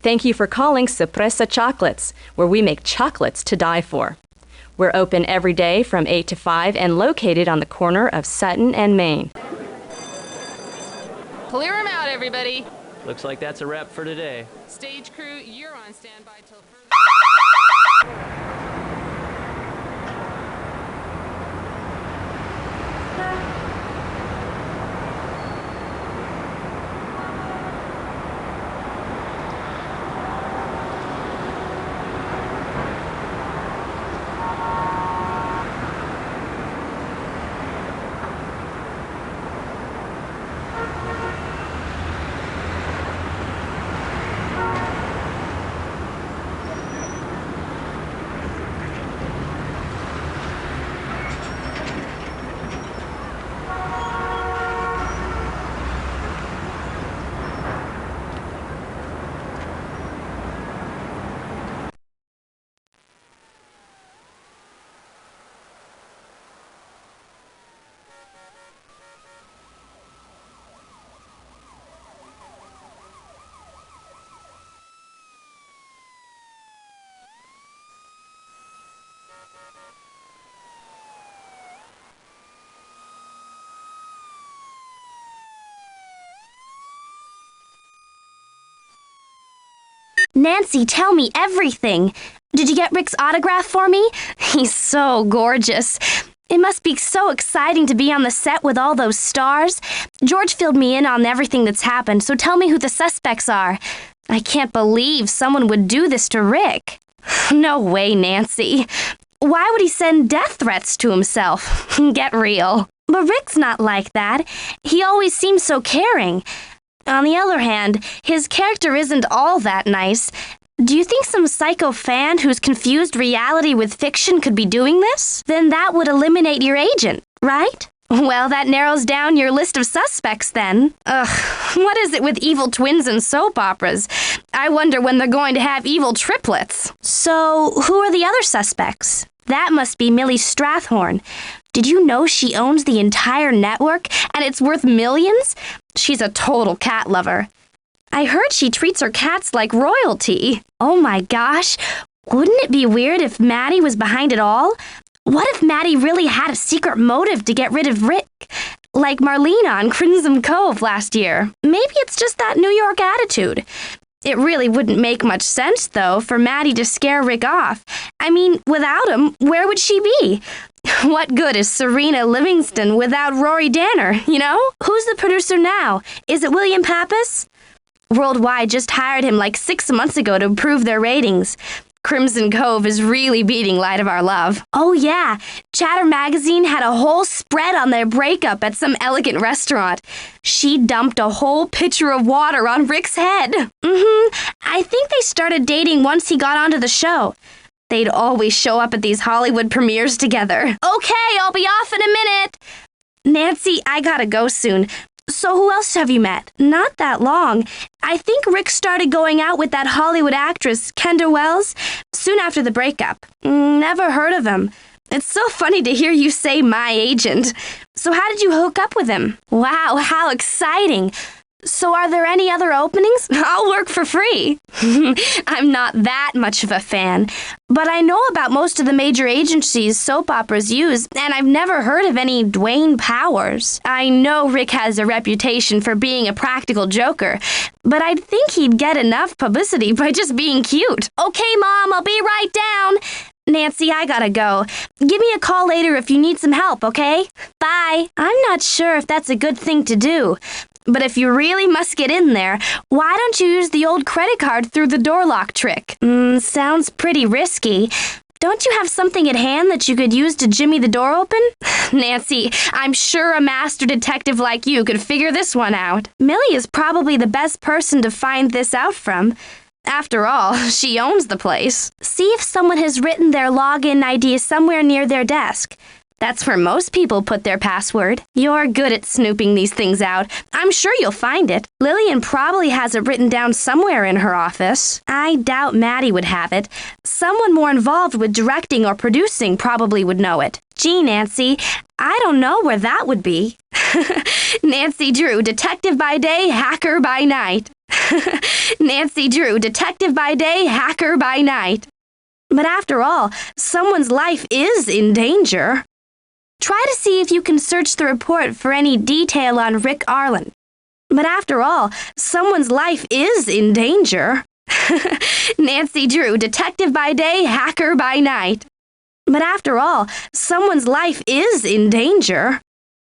Thank you for calling Sorpresa Chocolates, where we make chocolates to die for. We're open every day from 8 to 5 and located on the corner of Sutton and Main. Clear them out, everybody. Looks like that's a wrap for today. Stage crew, you're on standby till further. Nancy, tell me everything. Did you get Rick's autograph for me? He's so gorgeous. It must be so exciting to be on the set with all those stars. George filled me in on everything that's happened, so tell me who the suspects are. I can't believe someone would do this to Rick. No way, Nancy. Why would he send death threats to himself? Get real. But Rick's not like that. He always seems so caring. On the other hand, his character isn't all that nice. Do you think some psycho fan who's confused reality with fiction could be doing this? Then that would eliminate your agent, right? Well, that narrows down your list of suspects then. Ugh, what is it with evil twins and soap operas? I wonder when they're going to have evil triplets. So, who are the other suspects? That must be Millie Strathhorn. Did you know she owns the entire network and it's worth millions? She's a total cat lover. I heard she treats her cats like royalty. Oh my gosh, wouldn't it be weird if Maddie was behind it all? What if Maddie really had a secret motive to get rid of Rick? Like Marlena on Crimson Cove last year. Maybe it's just that New York attitude. It really wouldn't make much sense, though, for Maddie to scare Rick off. I mean, without him, where would she be? What good is Serena Livingston without Rory Danner, you know? Who's the producer now? Is it William Pappas? Worldwide just hired him like 6 months ago to improve their ratings. Crimson Cove is really beating Light of Our Love. Oh yeah, Chatter Magazine had a whole spread on their breakup at some elegant restaurant. She dumped a whole pitcher of water on Rick's head. I think they started dating once he got onto the show. They'd always show up at these Hollywood premieres together. Okay, I'll be off in a minute. Nancy, I gotta go soon. So who else have you met? Not that long. I think Rick started going out with that Hollywood actress, Kendra Wells, soon after the breakup. Never heard of him. It's so funny to hear you say my agent. So how did you hook up with him? Wow, how exciting. So are there any other openings? I'll work for free. I'm not that much of a fan, but I know about most of the major agencies soap operas use, and I've never heard of any Dwayne Powers. I know Rick has a reputation for being a practical joker, but I'd think he'd get enough publicity by just being cute. Okay, Mom, I'll be right down. Nancy, I gotta go. Give me a call later if you need some help, okay? Bye. I'm not sure if that's a good thing to do. But if you really must get in there, why don't you use the old credit card through the door lock trick? Sounds pretty risky. Don't you have something at hand that you could use to jimmy the door open? Nancy, I'm sure a master detective like you could figure this one out. Millie is probably the best person to find this out from. After all, she owns the place. See if someone has written their login ID somewhere near their desk. That's where most people put their password. You're good at snooping these things out. I'm sure you'll find it. Lillian probably has it written down somewhere in her office. I doubt Maddie would have it. Someone more involved with directing or producing probably would know it. Gee, Nancy, I don't know where that would be. Nancy Drew, detective by day, hacker by night. Nancy Drew, detective by day, hacker by night. But after all, someone's life is in danger. Try to see if you can search the report for any detail on Rick Arlen. But after all, someone's life is in danger. Nancy Drew, detective by day, hacker by night. But after all, someone's life is in danger.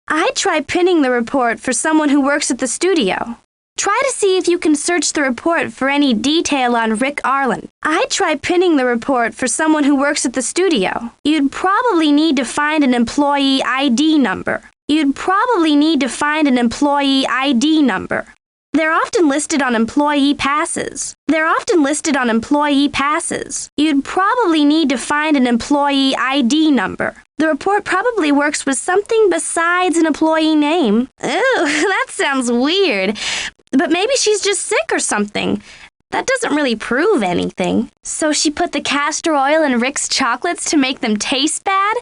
I'd try pinning the report for someone who works at the studio. Try to see if you can search the report for any detail on Rick Arlen. I'd try pinning the report for someone who works at the studio. You'd probably need to find an employee ID number. You'd probably need to find an employee ID number. They're often listed on employee passes. They're often listed on employee passes. You'd probably need to find an employee ID number. The report probably works with something besides an employee name. Ew, that sounds weird. But maybe she's just sick or something. That doesn't really prove anything. So she put the castor oil in Rick's chocolates to make them taste bad?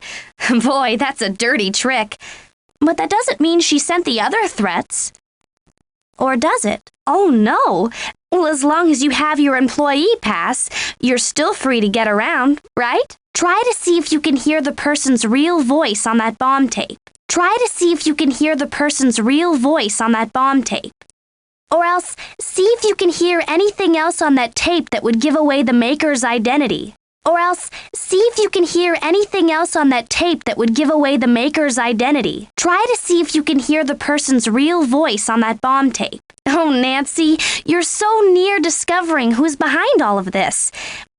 Boy, that's a dirty trick. But that doesn't mean she sent the other threats. Or does it? Oh no. Well, as long as you have your employee pass, you're still free to get around, right? Try to see if you can hear the person's real voice on that bomb tape. Try to see if you can hear the person's real voice on that bomb tape. Or else, see if you can hear anything else on that tape that would give away the maker's identity. Or else, see if you can hear anything else on that tape that would give away the maker's identity. Try to see if you can hear the person's real voice on that bomb tape. Oh, Nancy, you're so near discovering who's behind all of this.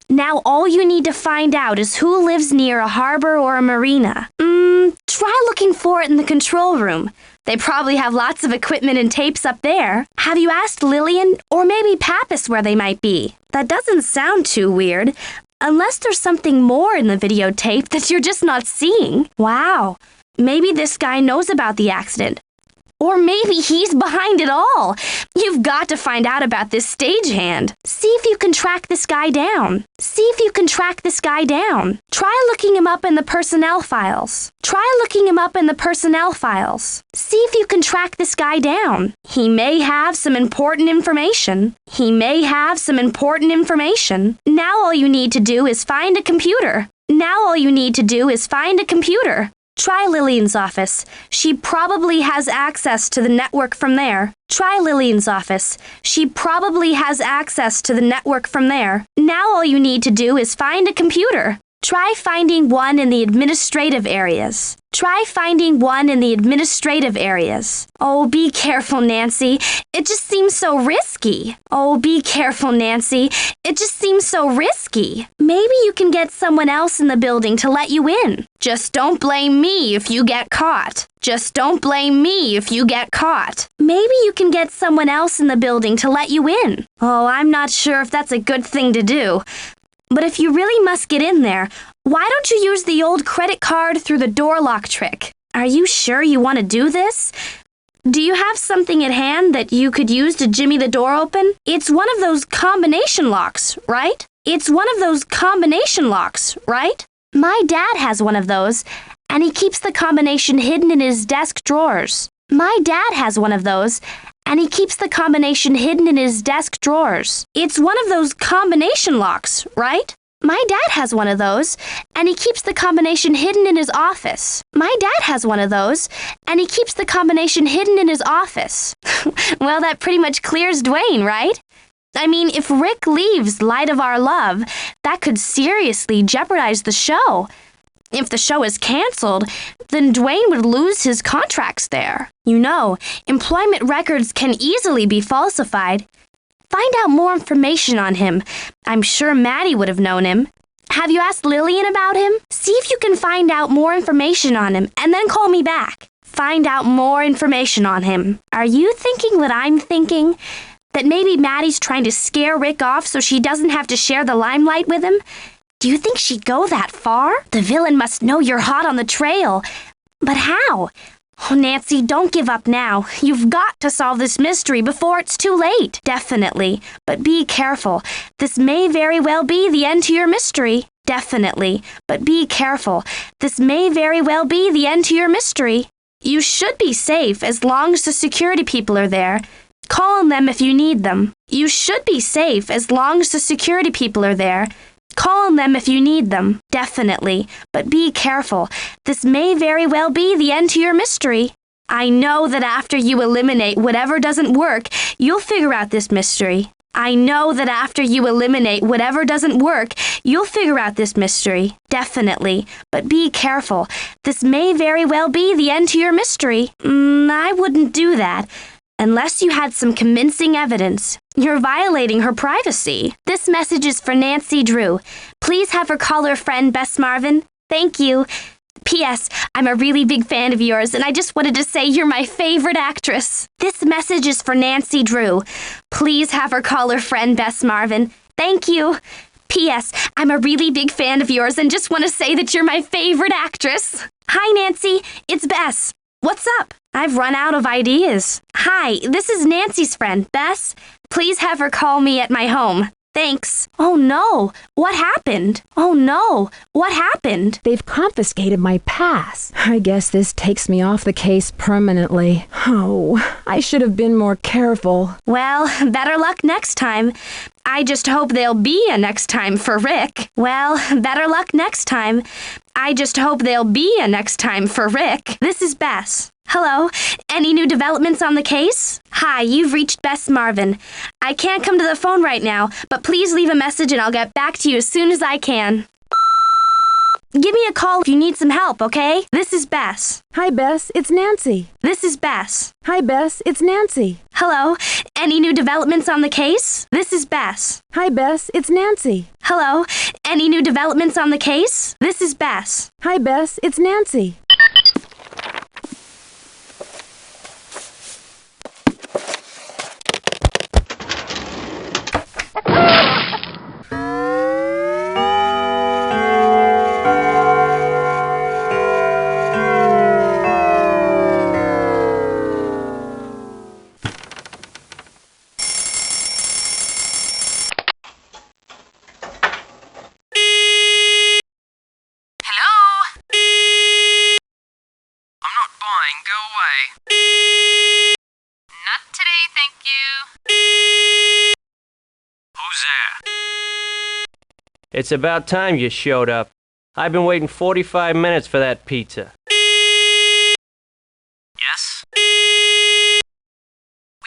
Now all you need to find out is who lives near a harbor or a marina. Try looking for it in the control room. They probably have lots of equipment and tapes up there. Have you asked Lillian or maybe Pappas where they might be? That doesn't sound too weird. Unless there's something more in the videotape that you're just not seeing. Wow, maybe this guy knows about the accident. Or maybe he's behind it all. You've got to find out about this stagehand. See if you can track this guy down. See if you can track this guy down. Try looking him up in the personnel files. Try looking him up in the personnel files. See if you can track this guy down. He may have some important information. He may have some important information. Now all you need to do is find a computer. Now all you need to do is find a computer. Try Lillian's office. She probably has access to the network from there. Try Lillian's office. She probably has access to the network from there. Now all you need to do is find a computer. Try finding one in the administrative areas. Try finding one in the administrative areas. Oh, be careful, Nancy. It just seems so risky. Oh, be careful, Nancy. It just seems so risky. Maybe you can get someone else in the building to let you in. Just don't blame me if you get caught. Just don't blame me if you get caught. Maybe you can get someone else in the building to let you in. Oh, I'm not sure if that's a good thing to do. But if you really must get in there, why don't you use the old credit card through the door lock trick? Are you sure you want to do this? Do you have something at hand that you could use to jimmy the door open? It's one of those combination locks, right? It's one of those combination locks, right? My dad has one of those, and he keeps the combination hidden in his desk drawers. My dad has one of those, and he keeps the combination hidden in his desk drawers. It's one of those combination locks, right? My dad has one of those, and he keeps the combination hidden in his office. My dad has one of those, and he keeps the combination hidden in his office. Well, that pretty much clears Dwayne, right? I mean, if Rick leaves Light of Our Love, that could seriously jeopardize the show. If the show is canceled, then Dwayne would lose his contracts there. You know, employment records can easily be falsified. Find out more information on him. I'm sure Maddie would have known him. Have you asked Lillian about him? See if you can find out more information on him, and then call me back. Find out more information on him. Are you thinking what I'm thinking? That maybe Maddie's trying to scare Rick off so she doesn't have to share the limelight with him? Do you think she'd go that far? The villain must know you're hot on the trail. But how? Oh, Nancy, don't give up now. You've got to solve this mystery before it's too late. Definitely. But be careful. This may very well be the end to your mystery. Definitely. But be careful. This may very well be the end to your mystery. You should be safe as long as the security people are there. Call on them if you need them. You should be safe as long as the security people are there. Call on them if you need them. Definitely. But be careful. This may very well be the end to your mystery. I know that after you eliminate whatever doesn't work, you'll figure out this mystery. I know that after you eliminate whatever doesn't work, you'll figure out this mystery. Definitely. But be careful. This may very well be the end to your mystery. I wouldn't do that. Unless you had some convincing evidence. You're violating her privacy. This message is for Nancy Drew. Please have her call her friend Bess Marvin. Thank you. P.S. I'm a really big fan of yours, and I just wanted to say you're my favorite actress. This message is for Nancy Drew. Please have her call her friend Bess Marvin. Thank you. P.S. I'm a really big fan of yours, and just want to say that you're my favorite actress. Hi, Nancy. It's Bess. What's up? I've run out of ideas. Hi, this is Nancy's friend, Bess. Please have her call me at my home. Thanks. Oh no, what happened? Oh no, what happened? They've confiscated my pass. I guess this takes me off the case permanently. Oh, I should have been more careful. Well, better luck next time. I just hope there'll be a next time for Rick. Well, better luck next time. I just hope there'll be a next time for Rick. This is Bess. Hello. Any new developments on the case? Hi, you've reached Bess Marvin. I can't come to the phone right now, but please leave a message and I'll get back to you as soon as I can. Give me a call if you need some help, okay? This is Bess. Hi, Bess. It's Nancy. This is Bess. Hi, Bess. It's Nancy. Hello. Any new developments on the case? This is Bess. Hi, Bess. It's Nancy. Hello. Any new developments on the case? This is Bess. Hi, Bess. It's Nancy. Go away. Not today, thank you. Who's there? It's about time you showed up. I've been waiting 45 minutes for that pizza. Yes? We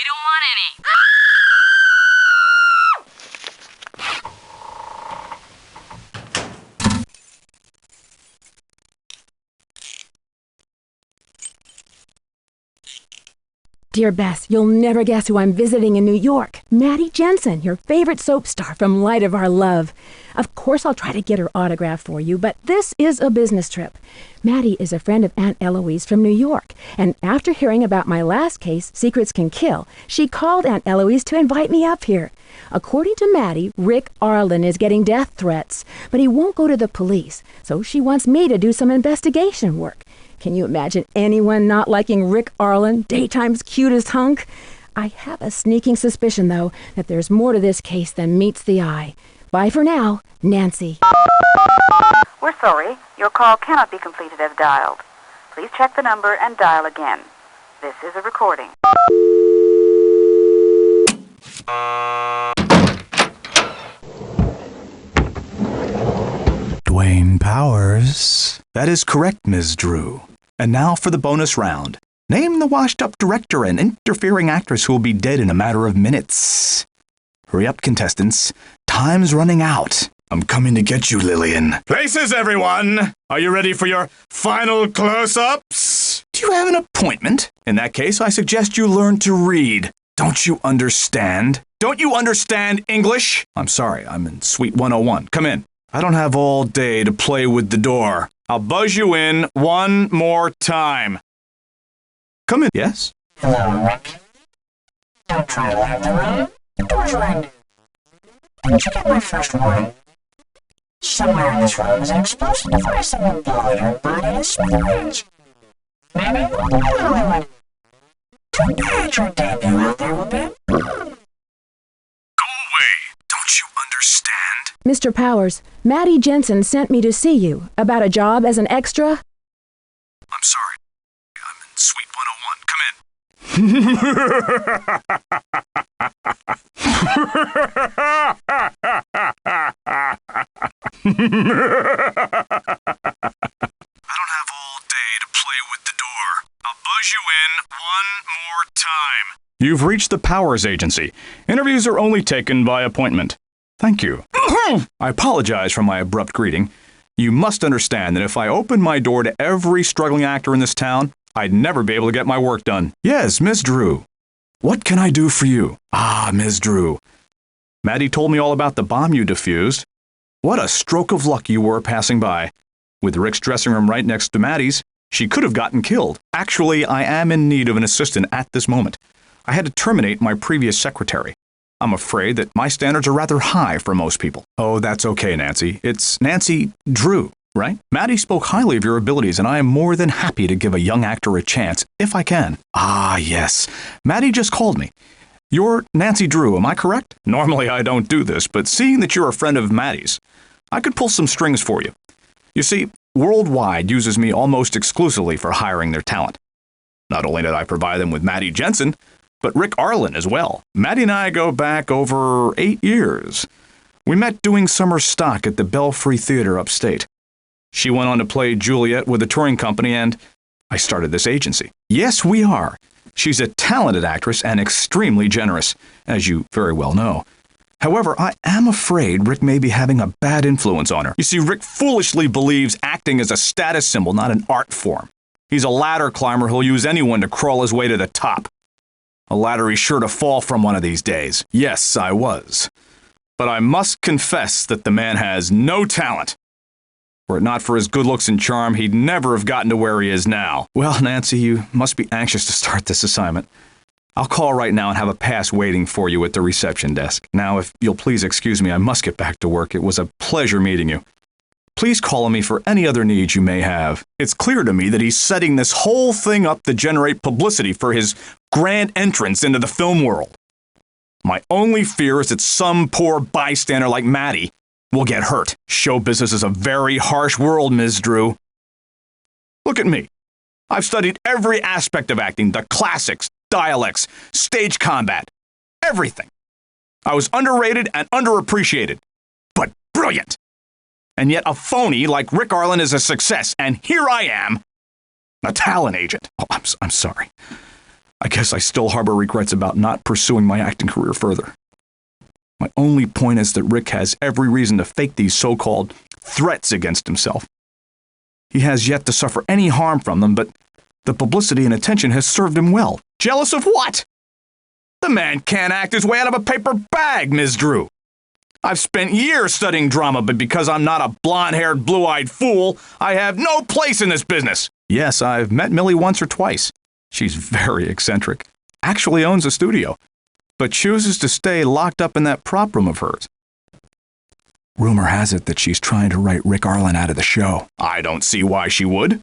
don't want any. Dear Bess, you'll never guess who I'm visiting in New York. Maddie Jensen, your favorite soap star from Light of Our Love. Of course I'll try to get her autograph for you, but this is a business trip. Maddie is a friend of Aunt Eloise from New York, and after hearing about my last case, Secrets Can Kill, she called Aunt Eloise to invite me up here. According to Maddie, Rick Arlen is getting death threats, but he won't go to the police, so she wants me to do some investigation work. Can you imagine anyone not liking Rick Arlen, daytime's cutest hunk? I have a sneaking suspicion, though, that there's more to this case than meets the eye. Bye for now, Nancy. We're sorry. Your call cannot be completed as dialed. Please check the number and dial again. This is a recording. Dwayne Powers. That is correct, Ms. Drew. And now for the bonus round. Name the washed-up director and interfering actress who will be dead in a matter of minutes. Hurry up, contestants. Time's running out. I'm coming to get you, Lillian. Places, everyone! Are you ready for your final close-ups? Do you have an appointment? In that case, I suggest you learn to read. Don't you understand? Don't you understand English? I'm sorry, I'm in Suite 101. Come in. I don't have all day to play with the door. I'll buzz you in one more time. Come in. Yes? Hello, Rick. Don't try to lie to me. The door's right. Didn't you get my first warning? Somewhere in this room is an explosive device that will blow your body to smithereens. Maybe on the island. To encourage your debut out there a bit. Go away! Don't you understand? Mr. Powers, Maddie Jensen sent me to see you about a job as an extra. I'm sorry. I'm in Suite 101. Come in. I don't have all day to play with the door. I'll buzz you in one more time. You've reached the Powers Agency. Interviews are only taken by appointment. Thank you. I apologize for my abrupt greeting. You must understand that if I opened my door to every struggling actor in this town, I'd never be able to get my work done. Yes, Miss Drew. What can I do for you? Ah, Miss Drew. Maddie told me all about the bomb you defused. What a stroke of luck you were passing by. With Rick's dressing room right next to Maddie's, she could have gotten killed. Actually, I am in need of an assistant at this moment. I had to terminate my previous secretary. I'm afraid that my standards are rather high for most people. Oh, that's okay, Nancy. It's Nancy Drew, right? Maddie spoke highly of your abilities, and I am more than happy to give a young actor a chance, if I can. Ah, yes. Maddie just called me. You're Nancy Drew, am I correct? Normally I don't do this, but seeing that you're a friend of Maddie's, I could pull some strings for you. You see, Worldwide uses me almost exclusively for hiring their talent. Not only did I provide them with Maddie Jensen, but Rick Arlen as well. Maddie and I go back over 8 years. We met doing summer stock at the Belfry Theater upstate. She went on to play Juliet with a touring company, and I started this agency. Yes, we are. She's a talented actress and extremely generous, as you very well know. However, I am afraid Rick may be having a bad influence on her. You see, Rick foolishly believes acting is a status symbol, not an art form. He's a ladder climber who'll use anyone to crawl his way to the top. A ladder he's sure to fall from one of these days. Yes, I was. But I must confess that the man has no talent. Were it not for his good looks and charm, he'd never have gotten to where he is now. Well, Nancy, you must be anxious to start this assignment. I'll call right now and have a pass waiting for you at the reception desk. Now, if you'll please excuse me, I must get back to work. It was a pleasure meeting you. Please call on me for any other needs you may have. It's clear to me that he's setting this whole thing up to generate publicity for his grand entrance into the film world. My only fear is that some poor bystander like Maddie will get hurt. Show business is a very harsh world, Ms. Drew. Look at me. I've studied every aspect of acting, the classics, dialects, stage combat, everything. I was underrated and underappreciated, but brilliant. And yet a phony like Rick Arlen is a success, and here I am, a talent agent. Oh, I'm sorry. I guess I still harbor regrets about not pursuing my acting career further. My only point is that Rick has every reason to fake these so-called threats against himself. He has yet to suffer any harm from them, but the publicity and attention has served him well. Jealous of what? The man can't act his way out of a paper bag, Ms. Drew. I've spent years studying drama, but because I'm not a blonde-haired, blue-eyed fool, I have no place in this business. Yes, I've met Millie once or twice. She's very eccentric. Actually owns a studio, but chooses to stay locked up in that prop room of hers. Rumor has it that she's trying to write Rick Arlen out of the show. I don't see why she would.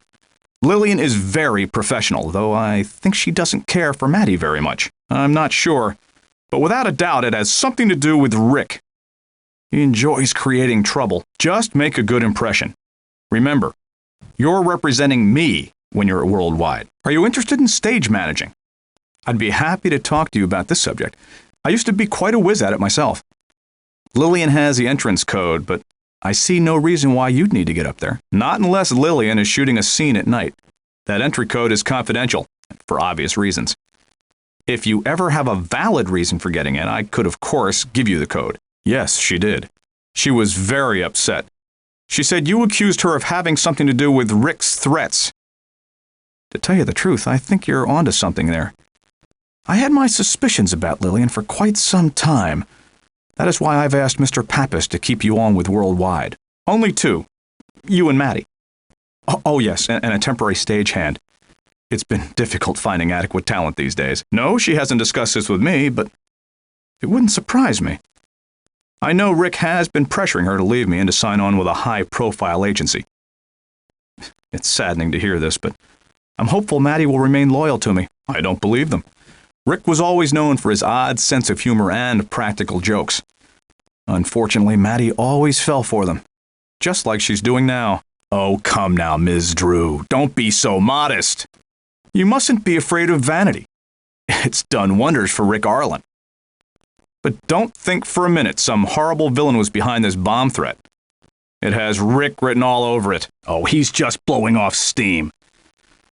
Lillian is very professional, though I think she doesn't care for Maddie very much. I'm not sure, but without a doubt it has something to do with Rick. He enjoys creating trouble. Just make a good impression. Remember, you're representing me when you're at Worldwide. Are you interested in stage managing? I'd be happy to talk to you about this subject. I used to be quite a whiz at it myself. Lillian has the entrance code, but I see no reason why you'd need to get up there. Not unless Lillian is shooting a scene at night. That entry code is confidential, for obvious reasons. If you ever have a valid reason for getting in, I could, of course, give you the code. Yes, she did. She was very upset. She said you accused her of having something to do with Rick's threats. To tell you the truth, I think you're onto something there. I had my suspicions about Lillian for quite some time. That is why I've asked Mr. Pappas to keep you on with Worldwide. Only 2. You and Maddie. Oh yes, and a temporary stagehand. It's been difficult finding adequate talent these days. No, she hasn't discussed this with me, but it wouldn't surprise me. I know Rick has been pressuring her to leave me and to sign on with a high-profile agency. It's saddening to hear this, but I'm hopeful Maddie will remain loyal to me. I don't believe them. Rick was always known for his odd sense of humor and practical jokes. Unfortunately, Maddie always fell for them, just like she's doing now. Oh, come now, Ms. Drew. Don't be so modest. You mustn't be afraid of vanity. It's done wonders for Rick Arlen. But don't think for a minute some horrible villain was behind this bomb threat. It has Rick written all over it. Oh, he's just blowing off steam.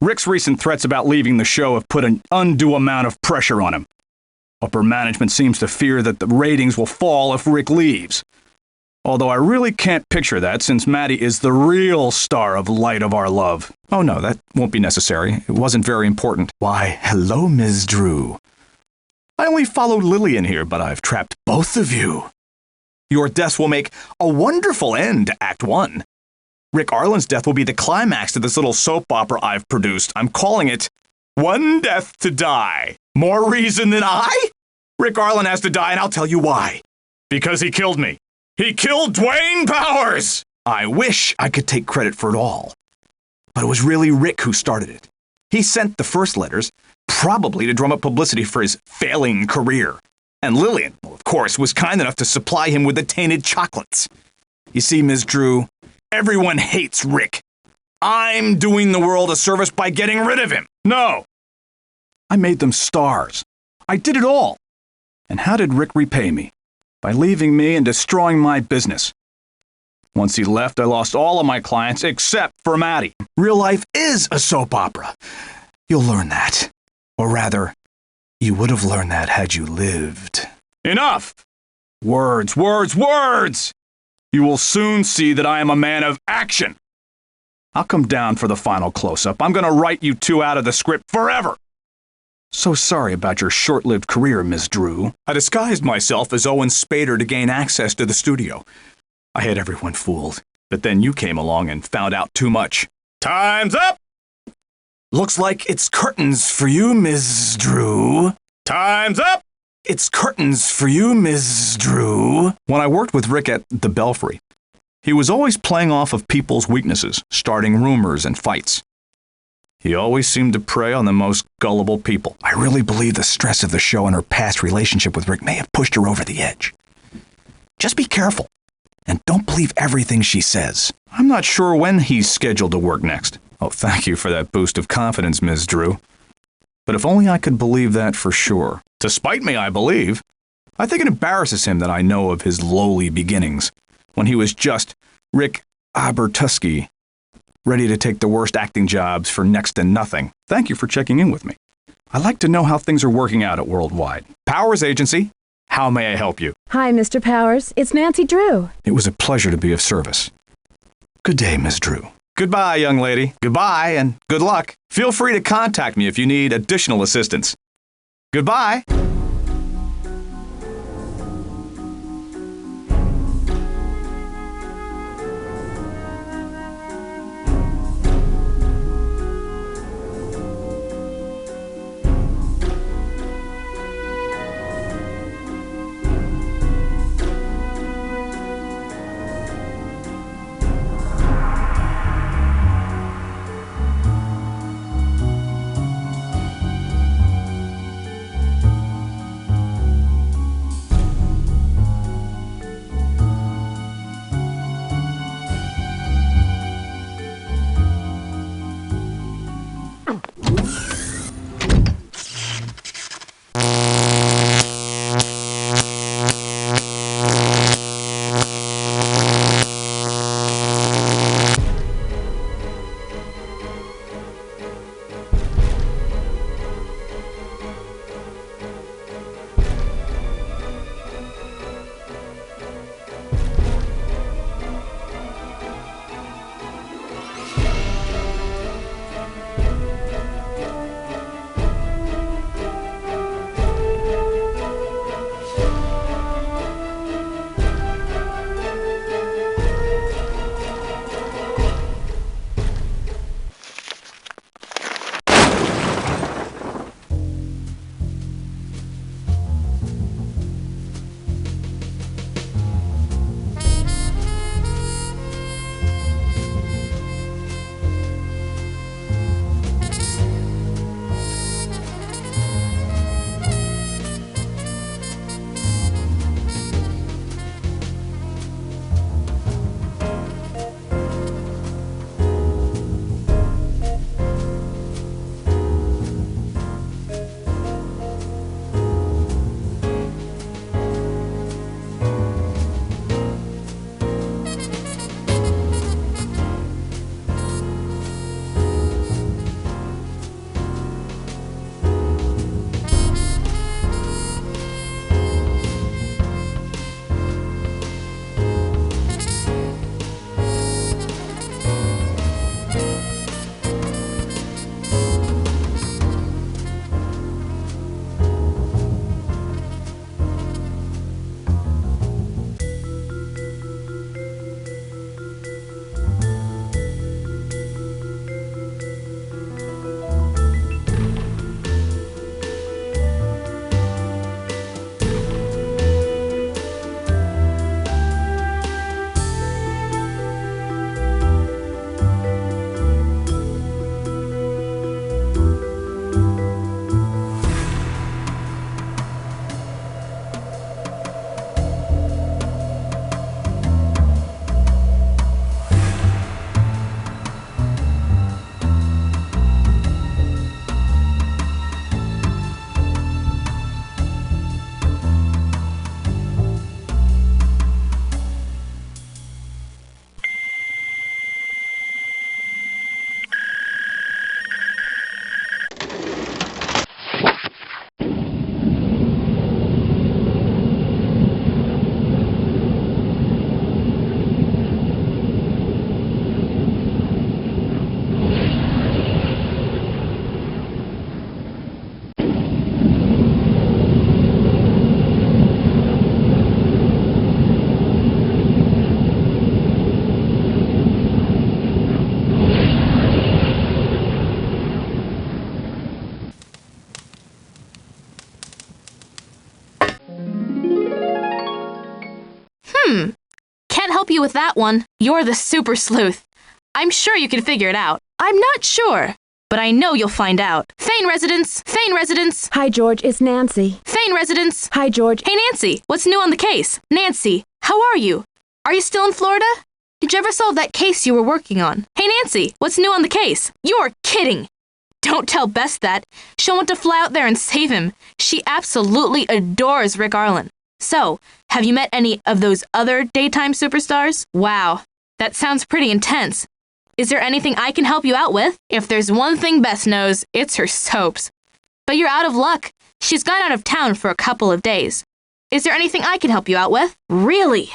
Rick's recent threats about leaving the show have put an undue amount of pressure on him. Upper management seems to fear that the ratings will fall if Rick leaves. Although I really can't picture that since Maddie is the real star of Light of Our Love. Oh no, that won't be necessary. It wasn't very important. Why, hello, Ms. Drew. I only followed Lillian here, but I've trapped both of you. Your deaths will make a wonderful end to Act 1. Rick Arlen's death will be the climax to this little soap opera I've produced. I'm calling it One Death to Die. More reason than I? Rick Arlen has to die, and I'll tell you why. Because he killed me. He killed Dwayne Powers! I wish I could take credit for it all. But it was really Rick who started it. He sent the first letters, probably to drum up publicity for his failing career. And Lillian, well, of course, was kind enough to supply him with the tainted chocolates. You see, Ms. Drew, everyone hates Rick. I'm doing the world a service by getting rid of him. No. I made them stars. I did it all. And how did Rick repay me? By leaving me and destroying my business. Once he left, I lost all of my clients except for Maddie. Real life is a soap opera. You'll learn that. Or rather, you would have learned that had you lived. Enough! Words, words, words! You will soon see that I am a man of action. I'll come down for the final close-up. I'm going to write you two out of the script forever. So sorry about your short-lived career, Ms. Drew. I disguised myself as Owen Spader to gain access to the studio. I had everyone fooled, but then you came along and found out too much. Time's up! Looks like it's curtains for you, Ms. Drew. Time's up! It's curtains for you, Ms. Drew. When I worked with Rick at the Belfry, he was always playing off of people's weaknesses, starting rumors and fights. He always seemed to prey on the most gullible people. I really believe the stress of the show and her past relationship with Rick may have pushed her over the edge. Just be careful, and don't believe everything she says. I'm not sure when he's scheduled to work next. Oh, thank you for that boost of confidence, Ms. Drew. But if only I could believe that for sure. To spite me, I believe. I think it embarrasses him that I know of his lowly beginnings, when he was just Rick Abertusky, ready to take the worst acting jobs for next to nothing. Thank you for checking in with me. I'd like to know how things are working out at Worldwide. Powers Agency, how may I help you? Hi, Mr. Powers. It's Nancy Drew. It was a pleasure to be of service. Good day, Miss Drew. Goodbye, young lady. Goodbye, and good luck. Feel free to contact me if you need additional assistance. Goodbye. help you with that one. You're the super sleuth. I'm sure you can figure it out. I'm not sure, but I know you'll find out. Thane residence. Thane residence. Hi, George. It's Nancy. Thane residence. Hi, George. Hey, Nancy. What's new on the case? Nancy, how are you? Are you still in Florida? Did you ever solve that case you were working on? Hey, Nancy, what's new on the case? You're kidding. Don't tell Bess that. She'll want to fly out there and save him. She absolutely adores Rick Arlen. So, have you met any of those other daytime superstars? Wow, that sounds pretty intense. Is there anything I can help you out with? If there's one thing Bess knows, it's her soaps. But you're out of luck. She's gone out of town for a couple of days. Is there anything I can help you out with? Really?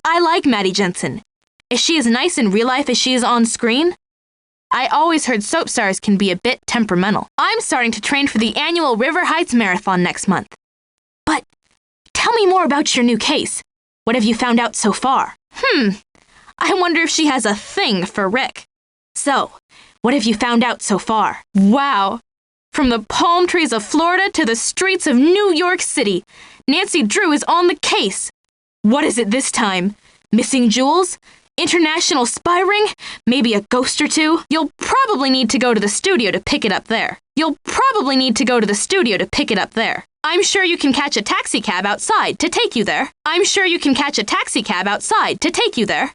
I like Maddie Jensen. Is she as nice in real life as she is on screen? I always heard soap stars can be a bit temperamental. I'm starting to train for the annual River Heights Marathon next month. But tell me more about your new case. What have you found out so far? I wonder if she has a thing for Rick. So, what have you found out so far? Wow. From the palm trees of Florida to the streets of New York City, Nancy Drew is on the case. What is it this time? Missing jewels? International spy ring? Maybe a ghost or two? You'll probably need to go to the studio to pick it up there. I'm sure you can catch a taxi cab outside to take you there.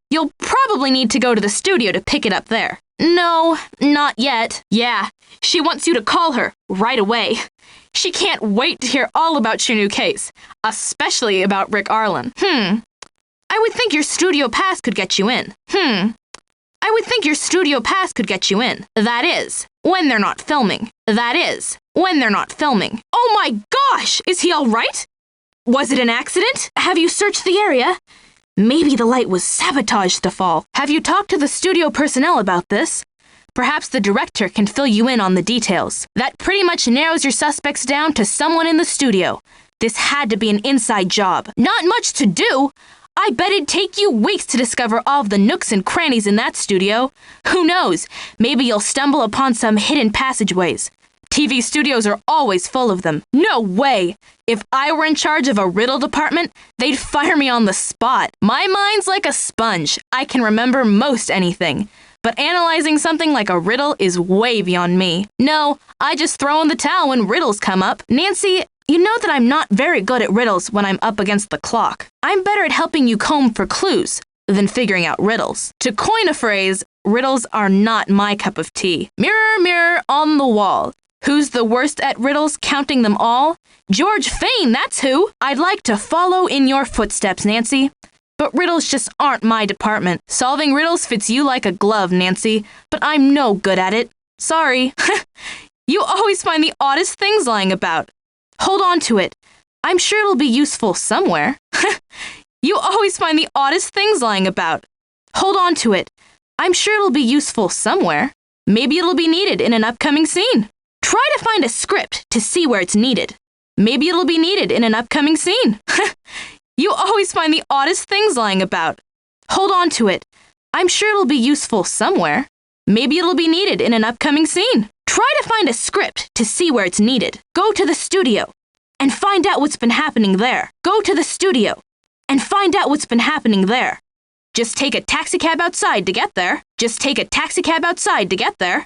You'll probably need to go to the studio to pick it up there. No, not yet. Yeah, she wants you to call her right away. She can't wait to hear all about your new case, especially about Rick Arlen. I would think your studio pass could get you in. That is, when they're not filming. Oh my gosh! Is he all right? Was it an accident? Have you searched the area? Maybe the light was sabotaged to fall. Have you talked to the studio personnel about this? Perhaps the director can fill you in on the details. That pretty much narrows your suspects down to someone in the studio. This had to be an inside job. Not much to do. I bet it'd take you weeks to discover all of the nooks and crannies in that studio. Who knows? Maybe you'll stumble upon some hidden passageways. TV studios are always full of them. No way! If I were in charge of a riddle department, they'd fire me on the spot. My mind's like a sponge. I can remember most anything. But analyzing something like a riddle is way beyond me. No, I just throw in the towel when riddles come up. Nancy, you know that I'm not very good at riddles when I'm up against the clock. I'm better at helping you comb for clues than figuring out riddles. To coin a phrase, riddles are not my cup of tea. Mirror, mirror on the wall. Who's the worst at riddles, counting them all? George Fane, that's who! I'd like to follow in your footsteps, Nancy. But riddles just aren't my department. Solving riddles fits you like a glove, Nancy, but I'm no good at it. Sorry. You always find the oddest things lying about. Hold on to it. I'm sure it'll be useful somewhere. You always find the oddest things lying about. Hold on to it. I'm sure it'll be useful somewhere. Maybe it'll be needed in an upcoming scene. Try to find a script to see where it's needed. Maybe it'll be needed in an upcoming scene. You always find the oddest things lying about. Hold on to it. I'm sure it'll be useful somewhere. Maybe it'll be needed in an upcoming scene. Try to find a script to see where it's needed. Go to the studio and find out what's been happening there. Just take a taxicab outside to get there.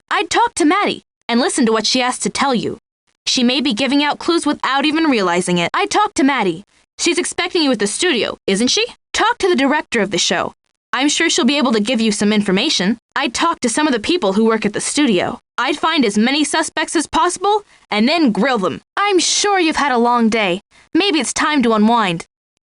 I'd talk to Maddie and listen to what she has to tell you. She may be giving out clues without even realizing it. I'd talk to Maddie. She's expecting you at the studio, isn't she? Talk to the director of the show. I'm sure she'll be able to give you some information. I'd talk to some of the people who work at the studio. I'd find as many suspects as possible and then grill them. I'm sure you've had a long day. Maybe it's time to unwind.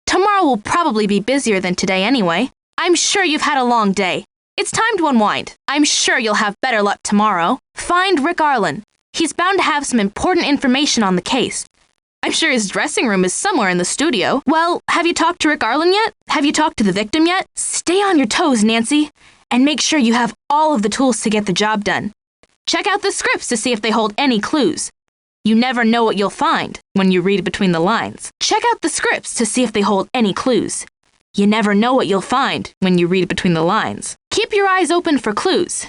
Tomorrow will probably be busier than today anyway. I'm sure you've had a long day. It's time to unwind. I'm sure you'll have better luck tomorrow. Find Rick Arlen. He's bound to have some important information on the case. I'm sure his dressing room is somewhere in the studio. Well, have you talked to Rick Arlen yet? Have you talked to the victim yet? Stay on your toes, Nancy, and make sure you have all of the tools to get the job done. Check out the scripts to see if they hold any clues. You never know what you'll find when you read between the lines. Check out the scripts to see if they hold any clues. You never know what you'll find when you read between the lines. Keep your eyes open for clues.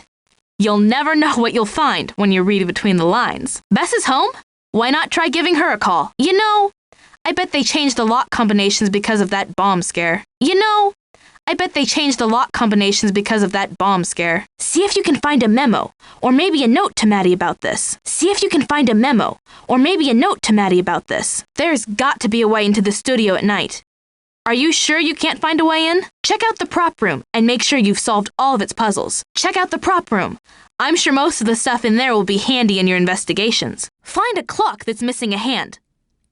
You'll never know what you'll find when you read between the lines. Bess is home? Why not try giving her a call? You know, I bet they changed the lock combinations because of that bomb scare. You know, I bet they changed the lock combinations because of that bomb scare. See if you can find a memo, or maybe a note to Maddie about this. See if you can find a memo, or maybe a note to Maddie about this. There's got to be a way into the studio at night. Are you sure you can't find a way in? Check out the prop room and make sure you've solved all of its puzzles. Check out the prop room. I'm sure most of the stuff in there will be handy in your investigations. Find a clock that's missing a hand.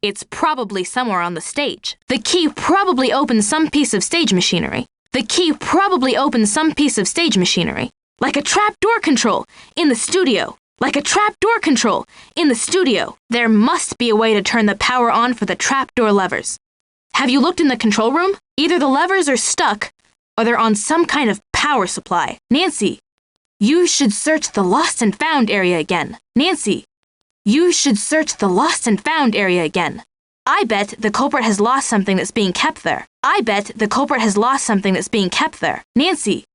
It's probably somewhere on the stage. The key probably opens some piece of stage machinery. The key probably opens some piece of stage machinery. Like a trap door control in the studio. Like a trap door control in the studio. There must be a way to turn the power on for the trap door levers. Have you looked in the control room? Either the levers are stuck, or they're on some kind of power supply. Nancy, you should search the lost and found area again. Nancy, you should search the lost and found area again. I bet the culprit has lost something that's being kept there. I bet the culprit has lost something that's being kept there. Nancy,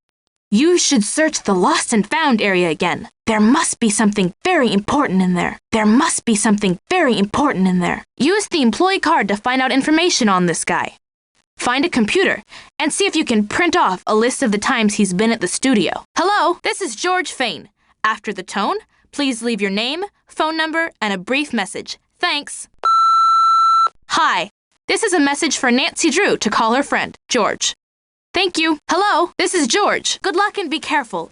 you should search the lost and found area again. There must be something very important in there. There must be something very important in there. Use the employee card to find out information on this guy. Find a computer and see if you can print off a list of the times he's been at the studio. Hello, this is George Fain. After the tone, please leave your name, phone number, and a brief message. Thanks. Hi, this is a message for Nancy Drew to call her friend, George. Thank you. Hello, this is George. Good luck and be careful.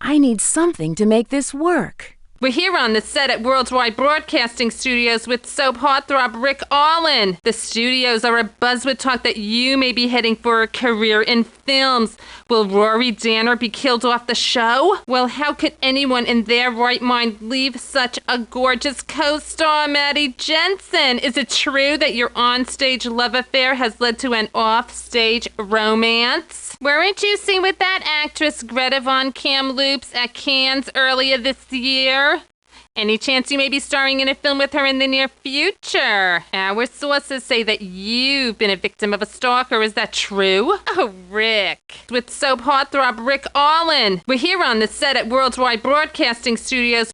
I need something to make this work. We're here on the set at Worldwide Broadcasting Studios with soap heartthrob Rick Arlen. The studios are abuzz with talk that you may be heading for a career in films. Will Rory Danner be killed off the show? Well, how could anyone in their right mind leave such a gorgeous co-star, Maddie Jensen? Is it true that your onstage love affair has led to an offstage romance? Weren't you seen with that actress Greta Von Kamloops at Cannes earlier this year? Any chance you may be starring in a film with her in the near future? Our sources say that you've been a victim of a stalker. Is that true? Oh, Rick. With soap heartthrob Rick Arlen. We're here on the set at Worldwide Broadcasting Studios.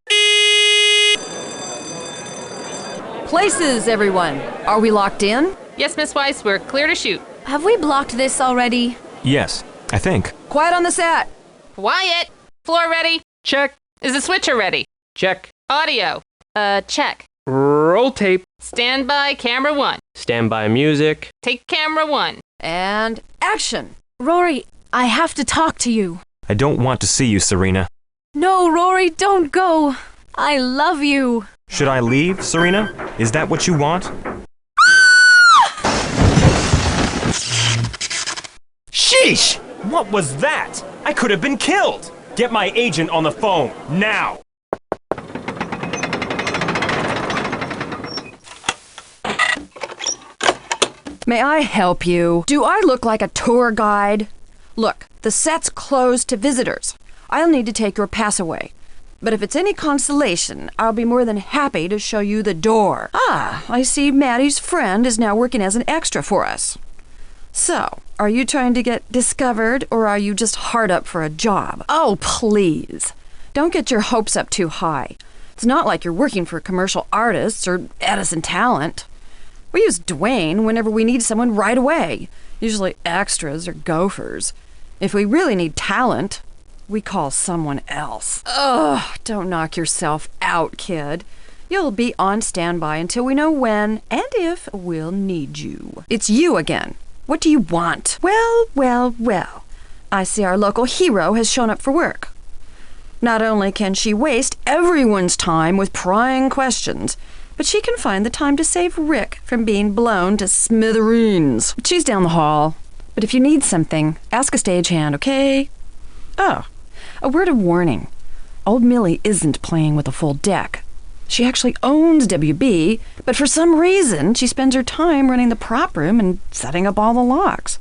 Places, everyone. Are we locked in? Yes, Miss Weiss, we're clear to shoot. Have we blocked this already? Yes, I think. Quiet on the set. Quiet. Floor ready? Check. Is the switcher ready? Check. Audio. Check. Roll tape. Stand by, camera one. Stand by music. Take camera one. And action. Rory, I have to talk to you. I don't want to see you, Serena. No, Rory, don't go. I love you. Should I leave, Serena? Is that what you want? Sheesh! What was that? I could have been killed! Get my agent on the phone, now! May I help you? Do I look like a tour guide? Look, the set's closed to visitors. I'll need to take your pass away. But if it's any consolation, I'll be more than happy to show you the door. Ah, I see Maddie's friend is now working as an extra for us. So, are you trying to get discovered, or are you just hard up for a job? Oh, please. Don't get your hopes up too high. It's not like you're working for commercial artists or Edison Talent. We use Dwayne whenever we need someone right away, usually extras or gophers. If we really need talent, we call someone else. Ugh, don't knock yourself out, kid. You'll be on standby until we know when and if we'll need you. It's you again. What do you want? Well. I see our local hero has shown up for work. Not only can she waste everyone's time with prying questions, but she can find the time to save Rick from being blown to smithereens. She's down the hall. But if you need something, ask a stagehand, okay? Oh, a word of warning. Old Millie isn't playing with a full deck. She actually owns WB, but for some reason, she spends her time running the prop room and setting up all the locks.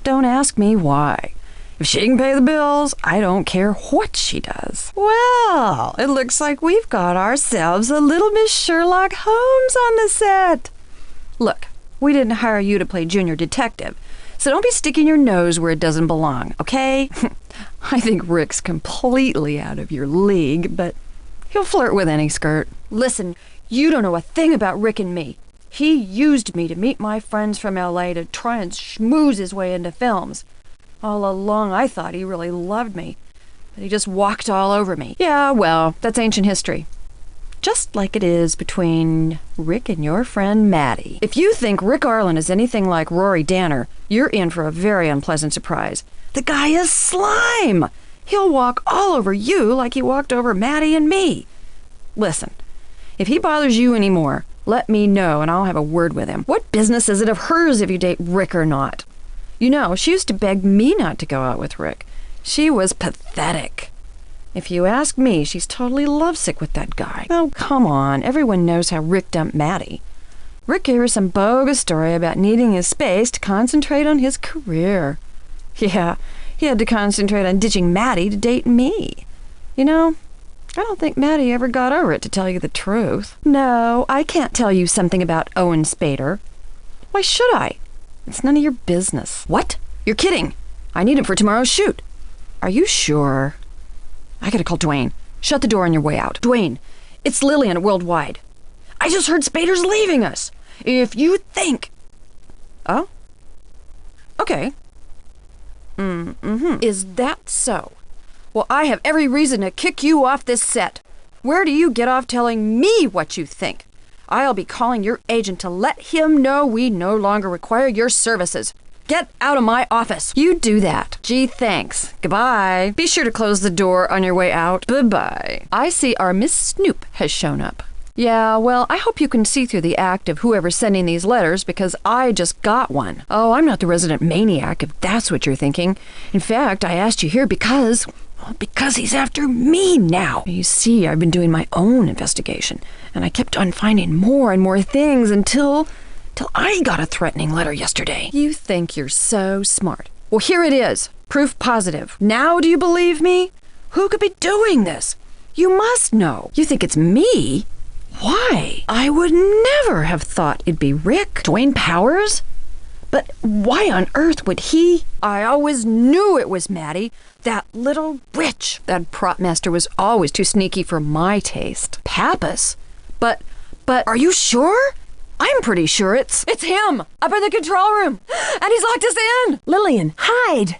Don't ask me why. If she can pay the bills, I don't care what she does. Well, it looks like we've got ourselves a little Miss Sherlock Holmes on the set. Look, we didn't hire you to play junior detective, so don't be sticking your nose where it doesn't belong, okay? I think Rick's completely out of your league, but he'll flirt with any skirt. Listen, you don't know a thing about Rick and me. He used me to meet my friends from LA to try and schmooze his way into films. All along, I thought he really loved me, but he just walked all over me. Yeah, well, that's ancient history. Just like it is between Rick and your friend Maddie. If you think Rick Arlen is anything like Rory Danner, you're in for a very unpleasant surprise. The guy is slime! He'll walk all over you like he walked over Maddie and me. Listen, if he bothers you anymore, let me know and I'll have a word with him. What business is it of hers if you date Rick or not? You know, she used to beg me not to go out with Rick. She was pathetic. If you ask me, she's totally lovesick with that guy. Oh, come on. Everyone knows how Rick dumped Maddie. Rick gave her some bogus story about needing his space to concentrate on his career. Yeah, he had to concentrate on ditching Maddie to date me. You know, I don't think Maddie ever got over it, to tell you the truth. No, I can't tell you something about Owen Spader. Why should I? It's none of your business. What? You're kidding. I need him for tomorrow's shoot. Are you sure? I gotta call Dwayne. Shut the door on your way out. Dwayne, it's Lillian at Worldwide. I just heard Spader's leaving us. If you think... Oh? Okay. Is that so? Well, I have every reason to kick you off this set. Where do you get off telling me what you think? I'll be calling your agent to let him know we no longer require your services. Get out of my office. You do that. Gee, thanks. Goodbye. Be sure to close the door on your way out. Bye-bye. I see our Miss Snoop has shown up. Yeah, well, I hope you can see through the act of whoever's sending these letters, because I just got one. Oh, I'm not the resident maniac, if that's what you're thinking. In fact, I asked you here because he's after me now. You see, I've been doing my own investigation, and I kept on finding more and more things until I got a threatening letter yesterday. You think you're so smart. Well, here it is. Proof positive. Now do you believe me? Who could be doing this? You must know. You think it's me? Why? I would never have thought it'd be Rick. Dwayne Powers? But why on earth would he? I always knew it was Maddie. That little witch. That prop master was always too sneaky for my taste. Pappas? But are you sure? I'm pretty sure it's him, up in the control room, and he's locked us in. Lillian, hide!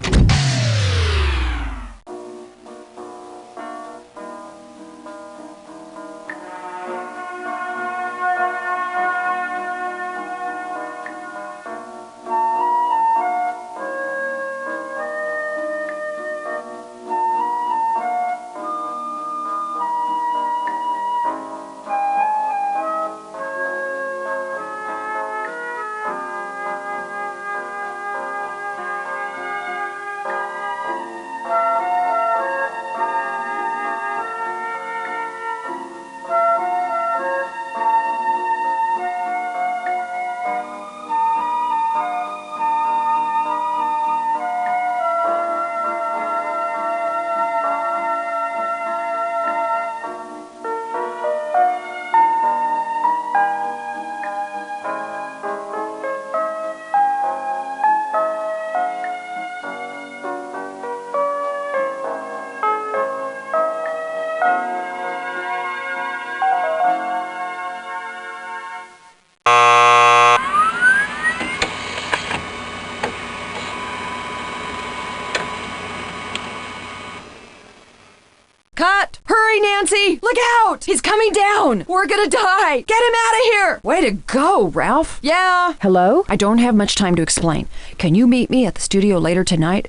Nancy, look out! He's coming down! We're gonna die! Get him out of here! Way to go, Ralph. Yeah. Hello? I don't have much time to explain. Can you meet me at the studio later tonight?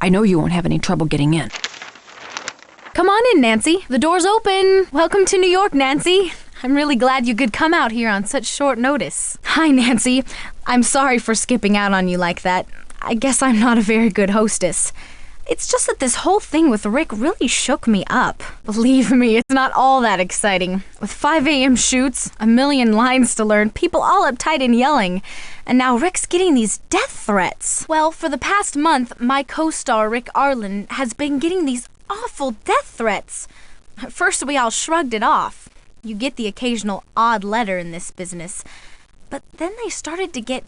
I know you won't have any trouble getting in. Come on in, Nancy. The door's open. Welcome to New York, Nancy. I'm really glad you could come out here on such short notice. Hi, Nancy. I'm sorry for skipping out on you like that. I guess I'm not a very good hostess. It's just that this whole thing with Rick really shook me up. Believe me, it's not all that exciting. With 5 a.m. shoots, a million lines to learn, people all uptight and yelling, and now Rick's getting these death threats. Well, for the past month, my co-star Rick Arlen has been getting these awful death threats. At first, we all shrugged it off. You get the occasional odd letter in this business. But then they started to get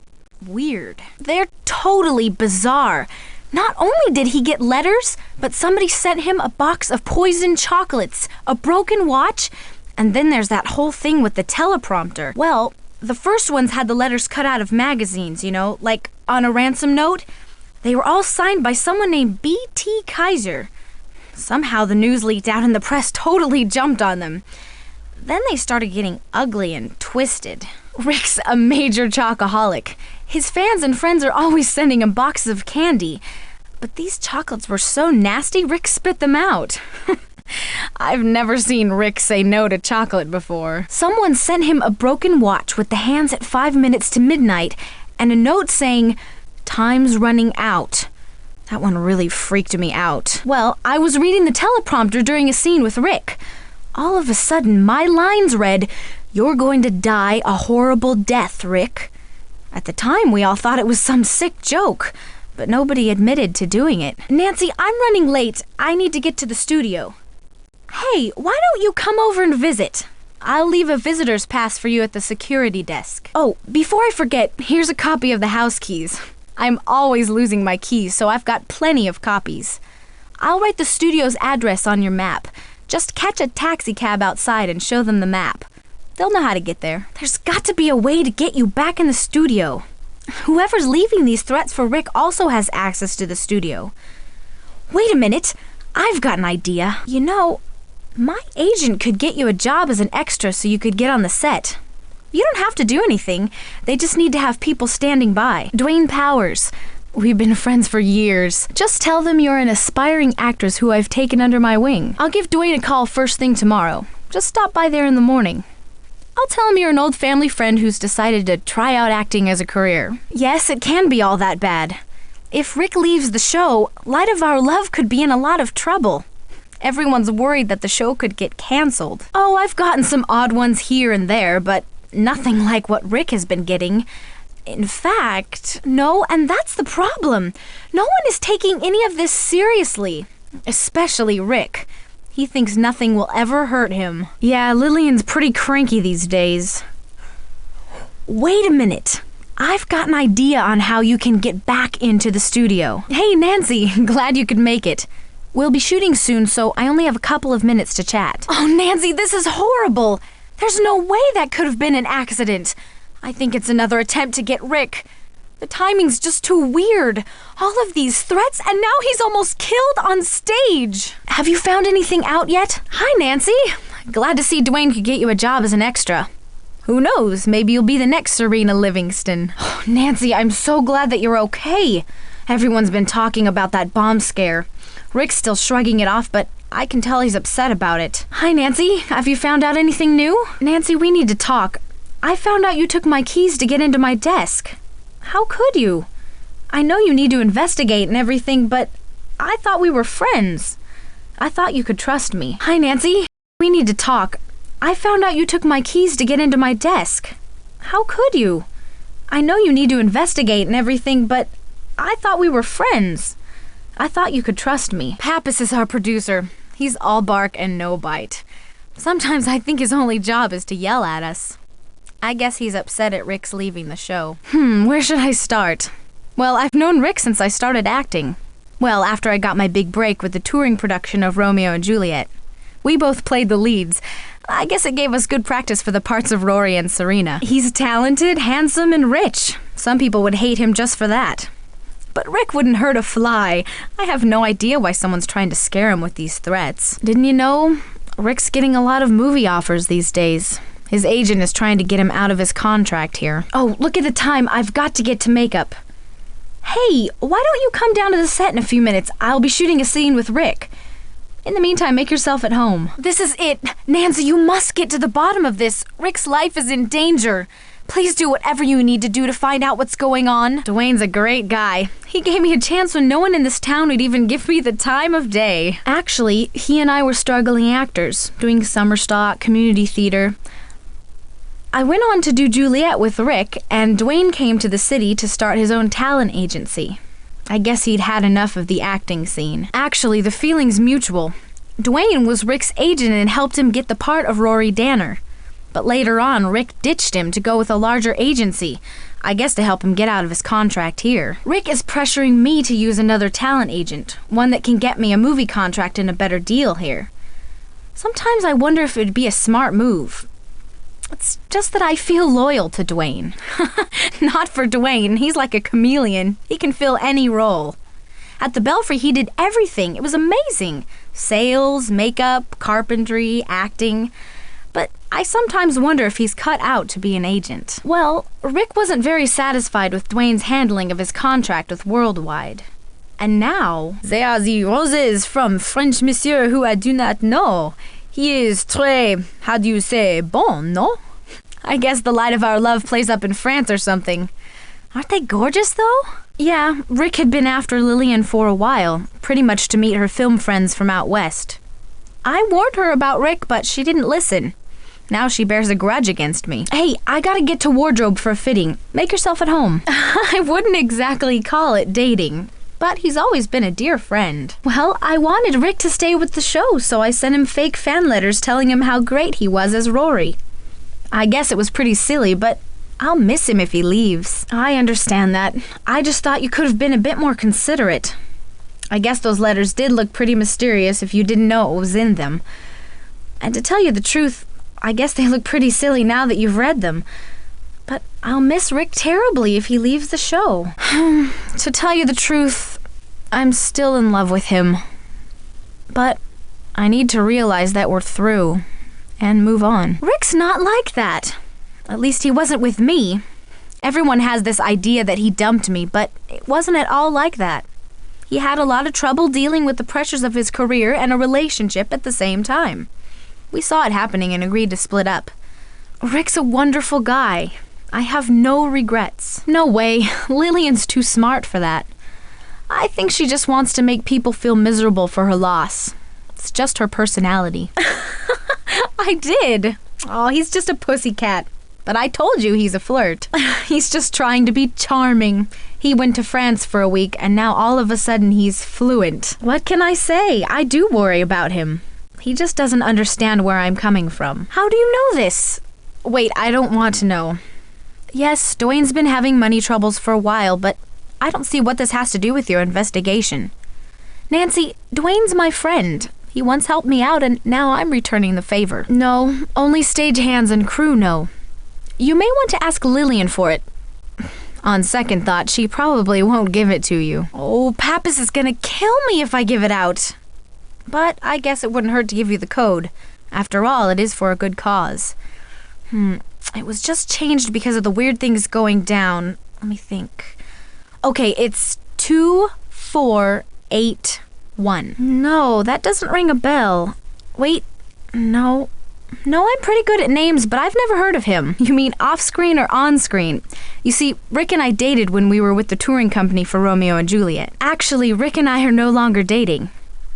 weird. They're totally bizarre. Not only did he get letters, but somebody sent him a box of poisoned chocolates, a broken watch, and then there's that whole thing with the teleprompter. Well, the first ones had the letters cut out of magazines, like on a ransom note. They were all signed by someone named B.T. Kaiser. Somehow the news leaked out and the press totally jumped on them. Then they started getting ugly and twisted. Rick's a major chocoholic. His fans and friends are always sending him boxes of candy. But these chocolates were so nasty, Rick spit them out. I've never seen Rick say no to chocolate before. Someone sent him a broken watch with the hands at 5 minutes to midnight and a note saying, "Time's running out." That one really freaked me out. Well, I was reading the teleprompter during a scene with Rick. All of a sudden, my lines read, "You're going to die a horrible death, Rick." At the time, we all thought it was some sick joke, but nobody admitted to doing it. Nancy, I'm running late. I need to get to the studio. Hey, why don't you come over and visit? I'll leave a visitor's pass for you at the security desk. Oh, before I forget, here's a copy of the house keys. I'm always losing my keys, so I've got plenty of copies. I'll write the studio's address on your map. Just catch a taxi cab outside and show them the map. They'll know how to get there. There's got to be a way to get you back in the studio. Whoever's leaving these threats for Rick also has access to the studio. Wait a minute. I've got an idea. My agent could get you a job as an extra so you could get on the set. You don't have to do anything. They just need to have people standing by. Dwayne Powers. We've been friends for years. Just tell them you're an aspiring actress who I've taken under my wing. I'll give Dwayne a call first thing tomorrow. Just stop by there in the morning. I'll tell him you're an old family friend who's decided to try out acting as a career. Yes, it can be all that bad. If Rick leaves the show, Light of Our Love could be in a lot of trouble. Everyone's worried that the show could get canceled. Oh, I've gotten some odd ones here and there, but nothing like what Rick has been getting. In fact, no, and that's the problem. No one is taking any of this seriously, especially Rick. He thinks nothing will ever hurt him. Yeah, Lillian's pretty cranky these days. Wait a minute. I've got an idea on how you can get back into the studio. Hey, Nancy, glad you could make it. We'll be shooting soon, so I only have a couple of minutes to chat. Oh, Nancy, this is horrible. There's no way that could have been an accident. I think it's another attempt to get Rick. The timing's just too weird. All of these threats, and now he's almost killed on stage. Have you found anything out yet? Hi, Nancy. Glad to see Dwayne could get you a job as an extra. Who knows? Maybe you'll be the next Serena Livingston. Oh, Nancy, I'm so glad that you're okay. Everyone's been talking about that bomb scare. Rick's still shrugging it off, but I can tell he's upset about it. Hi, Nancy. Have you found out anything new? Nancy, we need to talk. I found out you took my keys to get into my desk. How could you? I know you need to investigate and everything, but I thought we were friends. I thought you could trust me. Hi, Nancy. We need to talk. I found out you took my keys to get into my desk. How could you? I know you need to investigate and everything, but I thought we were friends. I thought you could trust me. Pappas is our producer. He's all bark and no bite. Sometimes I think his only job is to yell at us. I guess he's upset at Rick's leaving the show. Where should I start? Well, I've known Rick since I started acting. Well, after I got my big break with the touring production of Romeo and Juliet. We both played the leads. I guess it gave us good practice for the parts of Rory and Serena. He's talented, handsome, and rich. Some people would hate him just for that. But Rick wouldn't hurt a fly. I have no idea why someone's trying to scare him with these threats. Didn't you know? Rick's getting a lot of movie offers these days. His agent is trying to get him out of his contract here. Oh, look at the time. I've got to get to makeup. Hey, why don't you come down to the set in a few minutes? I'll be shooting a scene with Rick. In the meantime, make yourself at home. This is it. Nancy, you must get to the bottom of this. Rick's life is in danger. Please do whatever you need to do to find out what's going on. Dwayne's a great guy. He gave me a chance when no one in this town would even give me the time of day. Actually, he and I were struggling actors, doing summer stock, community theater. I went on to do Juliet with Rick, and Dwayne came to the city to start his own talent agency. I guess he'd had enough of the acting scene. Actually, the feeling's mutual. Dwayne was Rick's agent and helped him get the part of Rory Danner. But later on, Rick ditched him to go with a larger agency, I guess to help him get out of his contract here. Rick is pressuring me to use another talent agent, one that can get me a movie contract and a better deal here. Sometimes I wonder if it'd be a smart move. It's just that I feel loyal to Dwayne. Not for Dwayne. He's like a chameleon. He can fill any role. At the Belfry, he did everything. It was amazing. Sales, makeup, carpentry, acting. But I sometimes wonder if he's cut out to be an agent. Well, Rick wasn't very satisfied with Dwayne's handling of his contract with Worldwide. And now, they are the roses from French monsieur who I do not know. He is très, how do you say, bon, no? I guess the light of our love plays up in France or something. Aren't they gorgeous, though? Yeah, Rick had been after Lillian for a while, pretty much to meet her film friends from out west. I warned her about Rick, but she didn't listen. Now she bears a grudge against me. Hey, I gotta get to wardrobe for a fitting. Make yourself at home. I wouldn't exactly call it dating, but he's always been a dear friend. Well, I wanted Rick to stay with the show, so I sent him fake fan letters telling him how great he was as Rory. I guess it was pretty silly, but I'll miss him if he leaves. I understand that. I just thought you could have been a bit more considerate. I guess those letters did look pretty mysterious if you didn't know what was in them. And to tell you the truth, I guess they look pretty silly now that you've read them. But I'll miss Rick terribly if he leaves the show. To tell you the truth, I'm still in love with him. But I need to realize that we're through and move on. Rick's not like that. At least he wasn't with me. Everyone has this idea that he dumped me, but it wasn't at all like that. He had a lot of trouble dealing with the pressures of his career and a relationship at the same time. We saw it happening and agreed to split up. Rick's a wonderful guy. I have no regrets. No way. Lillian's too smart for that. I think she just wants to make people feel miserable for her loss. It's just her personality. I did. Oh, he's just a pussycat. But I told you he's a flirt. He's just trying to be charming. He went to France for a week, and now all of a sudden he's fluent. What can I say? I do worry about him. He just doesn't understand where I'm coming from. How do you know this? Wait, I don't want to know. Yes, Dwayne's been having money troubles for a while, but I don't see what this has to do with your investigation. Nancy, Dwayne's my friend. He once helped me out, and now I'm returning the favor. No, only stagehands and crew know. You may want to ask Lillian for it. On second thought, she probably won't give it to you. Oh, Pappas is gonna kill me if I give it out. But I guess it wouldn't hurt to give you the code. After all, it is for a good cause. It was just changed because of the weird things going down. Let me think. Okay, it's 2481. No, that doesn't ring a bell. Wait, no. No, I'm pretty good at names, but I've never heard of him. You mean off-screen or on-screen? You see, Rick and I dated when we were with the touring company for Romeo and Juliet. Actually, Rick and I are no longer dating.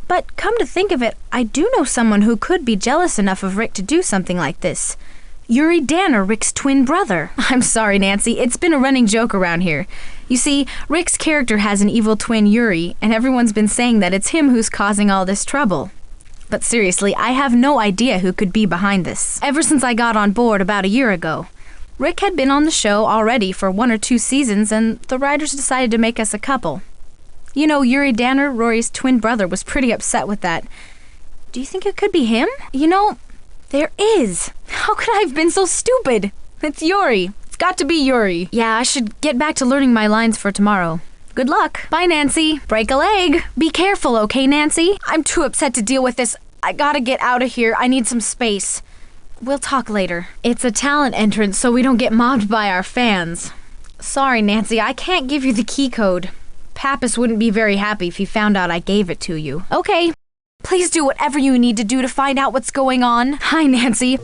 But come to think of it, I do know someone who could be jealous enough of Rick to do something like this. Yuri Danner, Rick's twin brother. I'm sorry, Nancy, it's been a running joke around here. You see, Rick's character has an evil twin, Yuri, and everyone's been saying that it's him who's causing all this trouble. But seriously, I have no idea who could be behind this. Ever since I got on board about a year ago. Rick had been on the show already for 1 or 2 seasons, and the writers decided to make us a couple. You know, Yuri Danner, Rory's twin brother, was pretty upset with that. Do you think it could be him? You know, there is. How could I have been so stupid? It's Yuri. It's got to be Yuri. Yeah, I should get back to learning my lines for tomorrow. Good luck. Bye, Nancy. Break a leg. Be careful, okay, Nancy? I'm too upset to deal with this. I gotta get out of here. I need some space. We'll talk later. It's a talent entrance, so we don't get mobbed by our fans. Sorry, Nancy, I can't give you the key code. Pappas wouldn't be very happy if he found out I gave it to you. Okay. Please do whatever you need to do to find out what's going on. Hi, Nancy.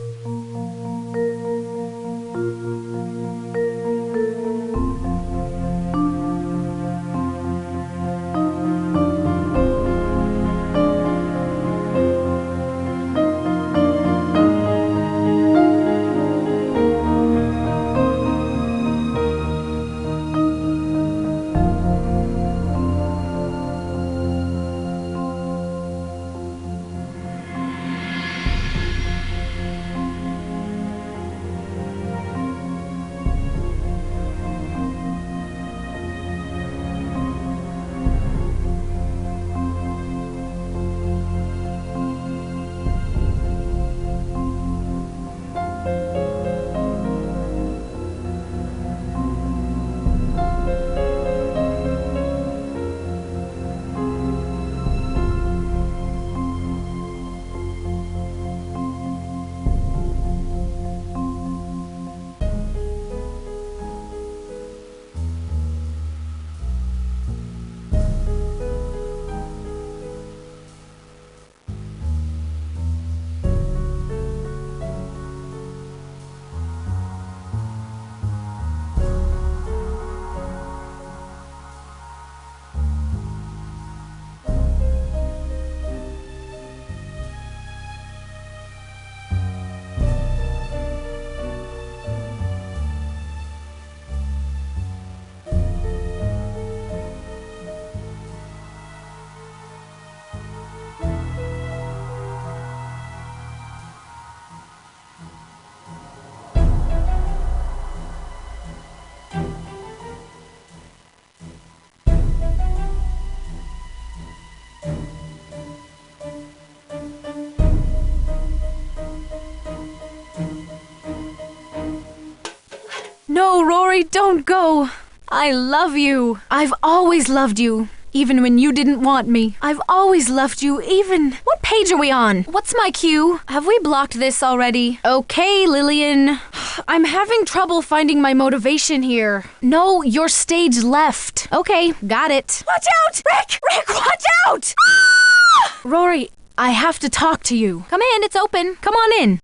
No, Rory, don't go. I love you. I've always loved you, even when you didn't want me. I've always loved you, even... What page are we on? What's my cue? Have we blocked this already? Okay, Lillian. I'm having trouble finding my motivation here. No, you're stage left. Okay, got it. Watch out! Rick! Rick, watch out! Ah! Rory, I have to talk to you. Come in, it's open. Come on in.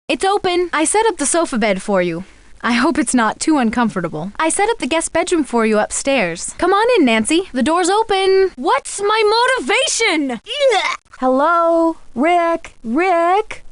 It's open. I set up the sofa bed for you. I hope it's not too uncomfortable. I set up the guest bedroom for you upstairs. Come on in, Nancy. The door's open. What's my motivation? Hello? Rick? Rick?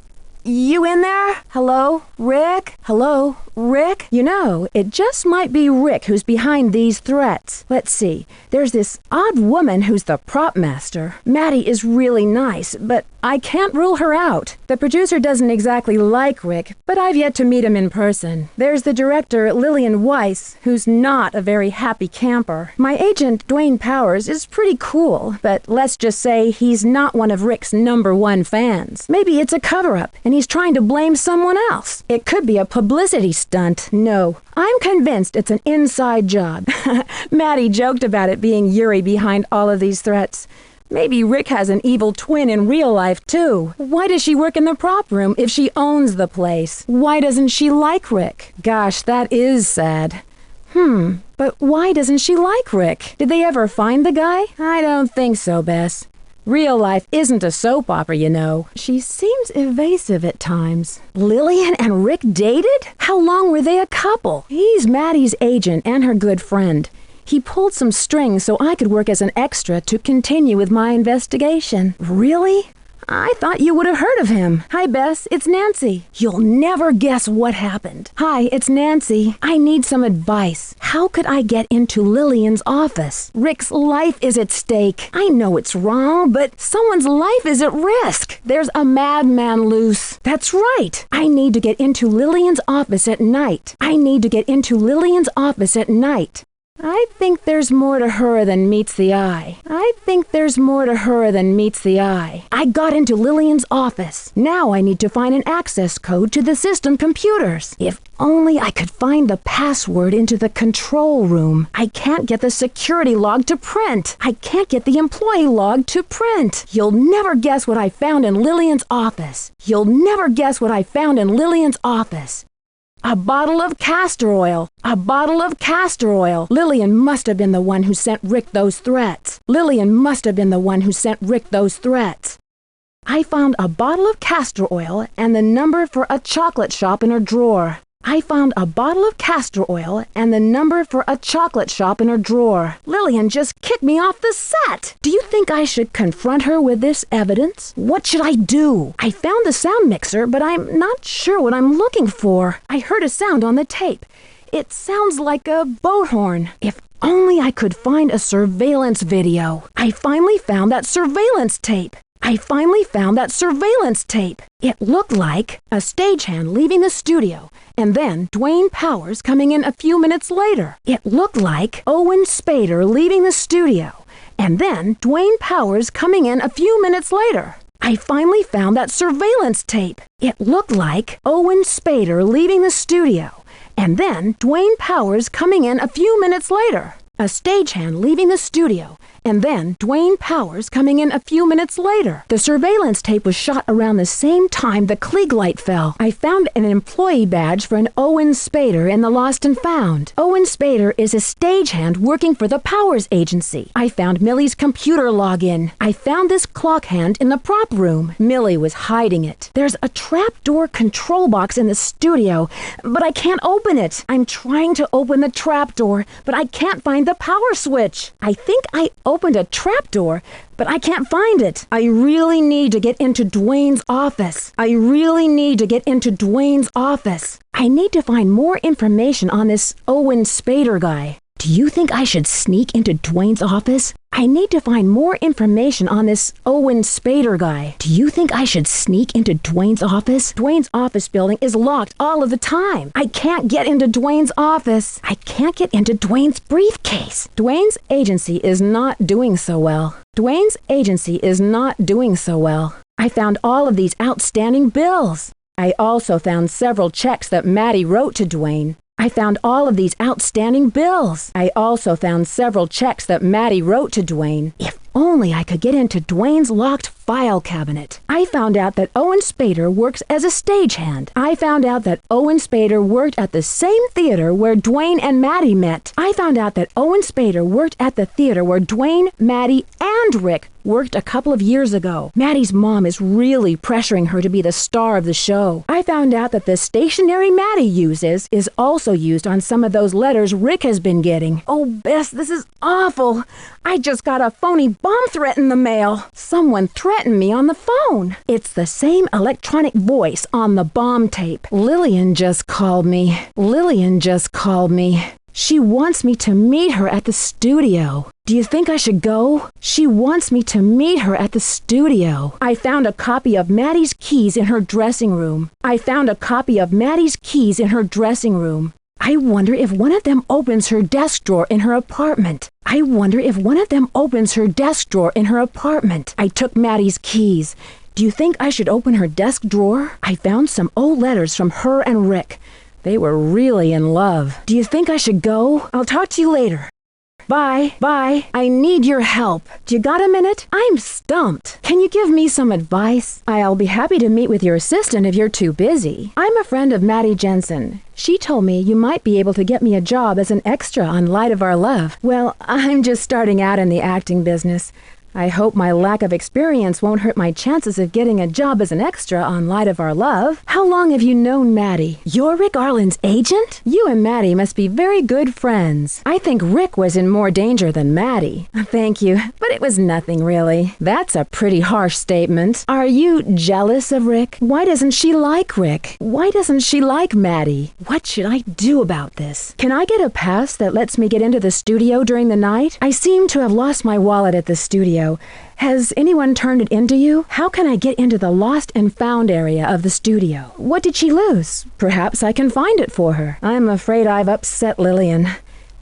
You in there? Hello? Rick? Hello? Rick? You know, it just might be Rick who's behind these threats. Let's see. There's this odd woman who's the prop master. Maddie is really nice, but I can't rule her out. The producer doesn't exactly like Rick, but I've yet to meet him in person. There's the director, Lillian Weiss, who's not a very happy camper. My agent, Dwayne Powers, is pretty cool, but let's just say he's not one of Rick's #1 fans. Maybe it's a cover-up, and he's trying to blame someone else. It could be a publicity stunt. No, I'm convinced it's an inside job. Maddie joked about it being Yuri behind all of these threats. Maybe Rick has an evil twin in real life, too. Why does she work in the prop room if she owns the place? Why doesn't she like Rick? Gosh, that is sad. But why doesn't she like Rick? Did they ever find the guy? I don't think so, Bess. Real life isn't a soap opera, you know. She seems evasive at times. Lillian and Rick dated? How long were they a couple? He's Maddie's agent and her good friend. He pulled some strings so I could work as an extra to continue with my investigation. Really? I thought you would have heard of him. Hi, Bess. It's Nancy. You'll never guess what happened. Hi, it's Nancy. I need some advice. How could I get into Lillian's office? Rick's life is at stake. I know it's wrong, but someone's life is at risk. There's a madman loose. That's right. I need to get into Lillian's office at night. I need to get into Lillian's office at night. I think there's more to her than meets the eye. I think there's more to her than meets the eye. I got into Lillian's office. Now I need to find an access code to the system computers. If only I could find the password into the control room. I can't get the security log to print. I can't get the employee log to print. You'll never guess what I found in Lillian's office. You'll never guess what I found in Lillian's office. A bottle of castor oil. A bottle of castor oil. Lillian must have been the one who sent Rick those threats. Lillian must have been the one who sent Rick those threats. I found a bottle of castor oil and the number for a chocolate shop in her drawer. I found a bottle of castor oil and the number for a chocolate shop in her drawer. Lillian just kicked me off the set. Do you think I should confront her with this evidence? What should I do? I found the sound mixer, but I'm not sure what I'm looking for. I heard a sound on the tape. It sounds like a boat horn. If only I could find a surveillance video. I finally found that surveillance tape. I finally found that surveillance tape. It looked like a stagehand leaving the studio, and then Dwayne Powers coming in a few minutes later. It looked like Owen Spader leaving the studio, and then Dwayne Powers coming in a few minutes later. I finally found that surveillance tape. It looked like Owen Spader leaving the studio, and then Dwayne Powers coming in a few minutes later. A stagehand leaving the studio, and then Dwayne Powers coming in a few minutes later. The surveillance tape was shot around the same time the Klieg light fell. I found an employee badge for an Owen Spader in the Lost and Found. Owen Spader is a stagehand working for the Powers Agency. I found Millie's computer login. I found this clock hand in the prop room. Millie was hiding it. There's a trapdoor control box in the studio, but I can't open it. I'm trying to open the trapdoor, but I can't find the power switch. I think I opened a trapdoor, but I can't find it. I really need to get into Dwayne's office. I really need to get into Dwayne's office. I need to find more information on this Owen Spader guy. Do you think I should sneak into Dwayne's office? I need to find more information on this Owen Spader guy. Do you think I should sneak into Dwayne's office? Dwayne's office building is locked all of the time. I can't get into Dwayne's office. I can't get into Dwayne's briefcase. Dwayne's agency is not doing so well. Dwayne's agency is not doing so well. I found all of these outstanding bills. I also found several checks that Maddie wrote to Dwayne. I found all of these outstanding bills. I also found several checks that Maddie wrote to Dwayne. If only I could get into Dwayne's locked file cabinet. I found out that Owen Spader works as a stagehand. I found out that Owen Spader worked at the same theater where Dwayne and Maddie met. I found out that Owen Spader worked at the theater where Dwayne, Maddie, and Rick worked a couple of years ago. Maddie's mom is really pressuring her to be the star of the show. I found out that the stationery Maddie uses is also used on some of those letters Rick has been getting. Oh, Bess, this is awful. I just got a phony bomb threat in the mail. Someone threatened me on the phone. It's the same electronic voice on the bomb tape. Lillian just called me. Lillian just called me. She wants me to meet her at the studio. Do you think I should go? She wants me to meet her at the studio. I found a copy of Maddie's keys in her dressing room. I found a copy of Maddie's keys in her dressing room. I wonder if one of them opens her desk drawer in her apartment. I wonder if one of them opens her desk drawer in her apartment. I took Maddie's keys. Do you think I should open her desk drawer? I found some old letters from her and Rick. They were really in love. Do you think I should go? I'll talk to you later. Bye. Bye. I need your help. Do you got a minute? I'm stumped. Can you give me some advice? I'll be happy to meet with your assistant if you're too busy. I'm a friend of Maddie Jensen. She told me you might be able to get me a job as an extra on Light of Our Love. Well, I'm just starting out in the acting business. I hope my lack of experience won't hurt my chances of getting a job as an extra on Light of Our Love. How long have you known Maddie? You're Rick Arlen's agent? You and Maddie must be very good friends. I think Rick was in more danger than Maddie. Thank you, but it was nothing really. That's a pretty harsh statement. Are you jealous of Rick? Why doesn't she like Rick? Why doesn't she like Maddie? What should I do about this? Can I get a pass that lets me get into the studio during the night? I seem to have lost my wallet at the studio. Has anyone turned it into you? How can I get into the Lost and Found area of the studio? What did she lose? Perhaps I can find it for her. I'm afraid I've upset Lillian.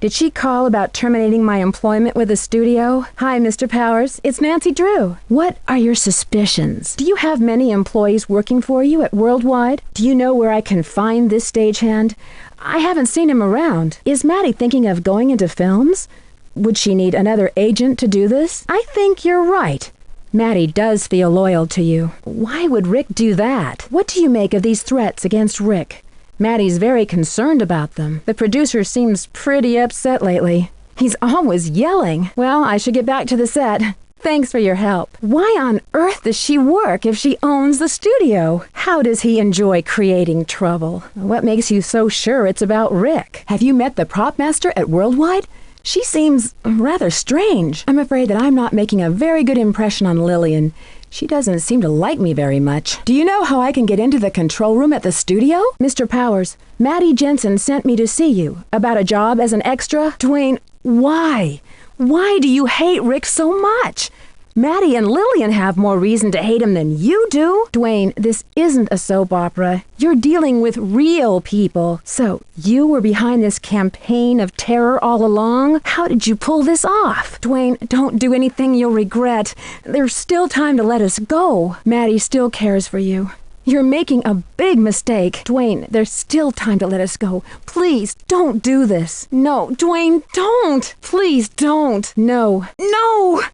Did she call about terminating my employment with the studio? Hi, Mr. Powers. It's Nancy Drew. What are your suspicions? Do you have many employees working for you at Worldwide? Do you know where I can find this stagehand? I haven't seen him around. Is Maddie thinking of going into films? Would she need another agent to do this? I think you're right. Maddie does feel loyal to you. Why would Rick do that? What do you make of these threats against Rick? Maddie's very concerned about them. The producer seems pretty upset lately. He's always yelling. Well, I should get back to the set. Thanks for your help. Why on earth does she work if she owns the studio? How does he enjoy creating trouble? What makes you so sure it's about Rick? Have you met the prop master at Worldwide? She seems rather strange. I'm afraid that I'm not making a very good impression on Lillian. She doesn't seem to like me very much. Do you know how I can get into the control room at the studio? Mr. Powers, Maddie Jensen sent me to see you about a job as an extra. Dwayne, why? Why do you hate Rick so much? Maddie and Lillian have more reason to hate him than you do. Dwayne, this isn't a soap opera. You're dealing with real people. So, you were behind this campaign of terror all along? How did you pull this off? Dwayne, don't do anything you'll regret. There's still time to let us go. Maddie still cares for you. You're making a big mistake. Dwayne, there's still time to let us go. Please, don't do this. No, Dwayne, don't. Please don't. No. No!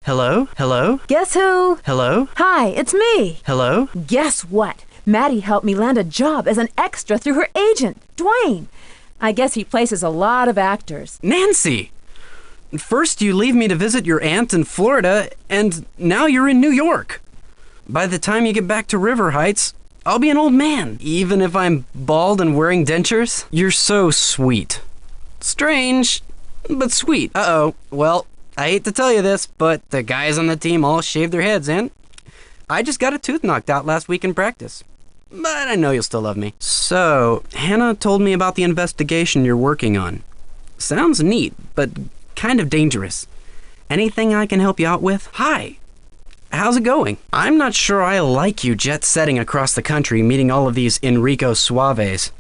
Hello? Hello? Guess who? Hello? Hi, it's me. Hello? Guess what? Maddie helped me land a job as an extra through her agent, Dwayne. I guess he places a lot of actors. Nancy! First you leave me to visit your aunt in Florida, and now you're in New York. By the time you get back to River Heights, I'll be an old man, even if I'm bald and wearing dentures. You're so sweet. Strange, but sweet. Uh-oh. Well, I hate to tell you this, but the guys on the team all shaved their heads, and I just got a tooth knocked out last week in practice. But I know you'll still love me. So, Hannah told me about the investigation you're working on. Sounds neat, but kind of dangerous. Anything I can help you out with? Hi. How's it going? I'm not sure I like you jet-setting across the country, meeting all of these Enrico Suaves.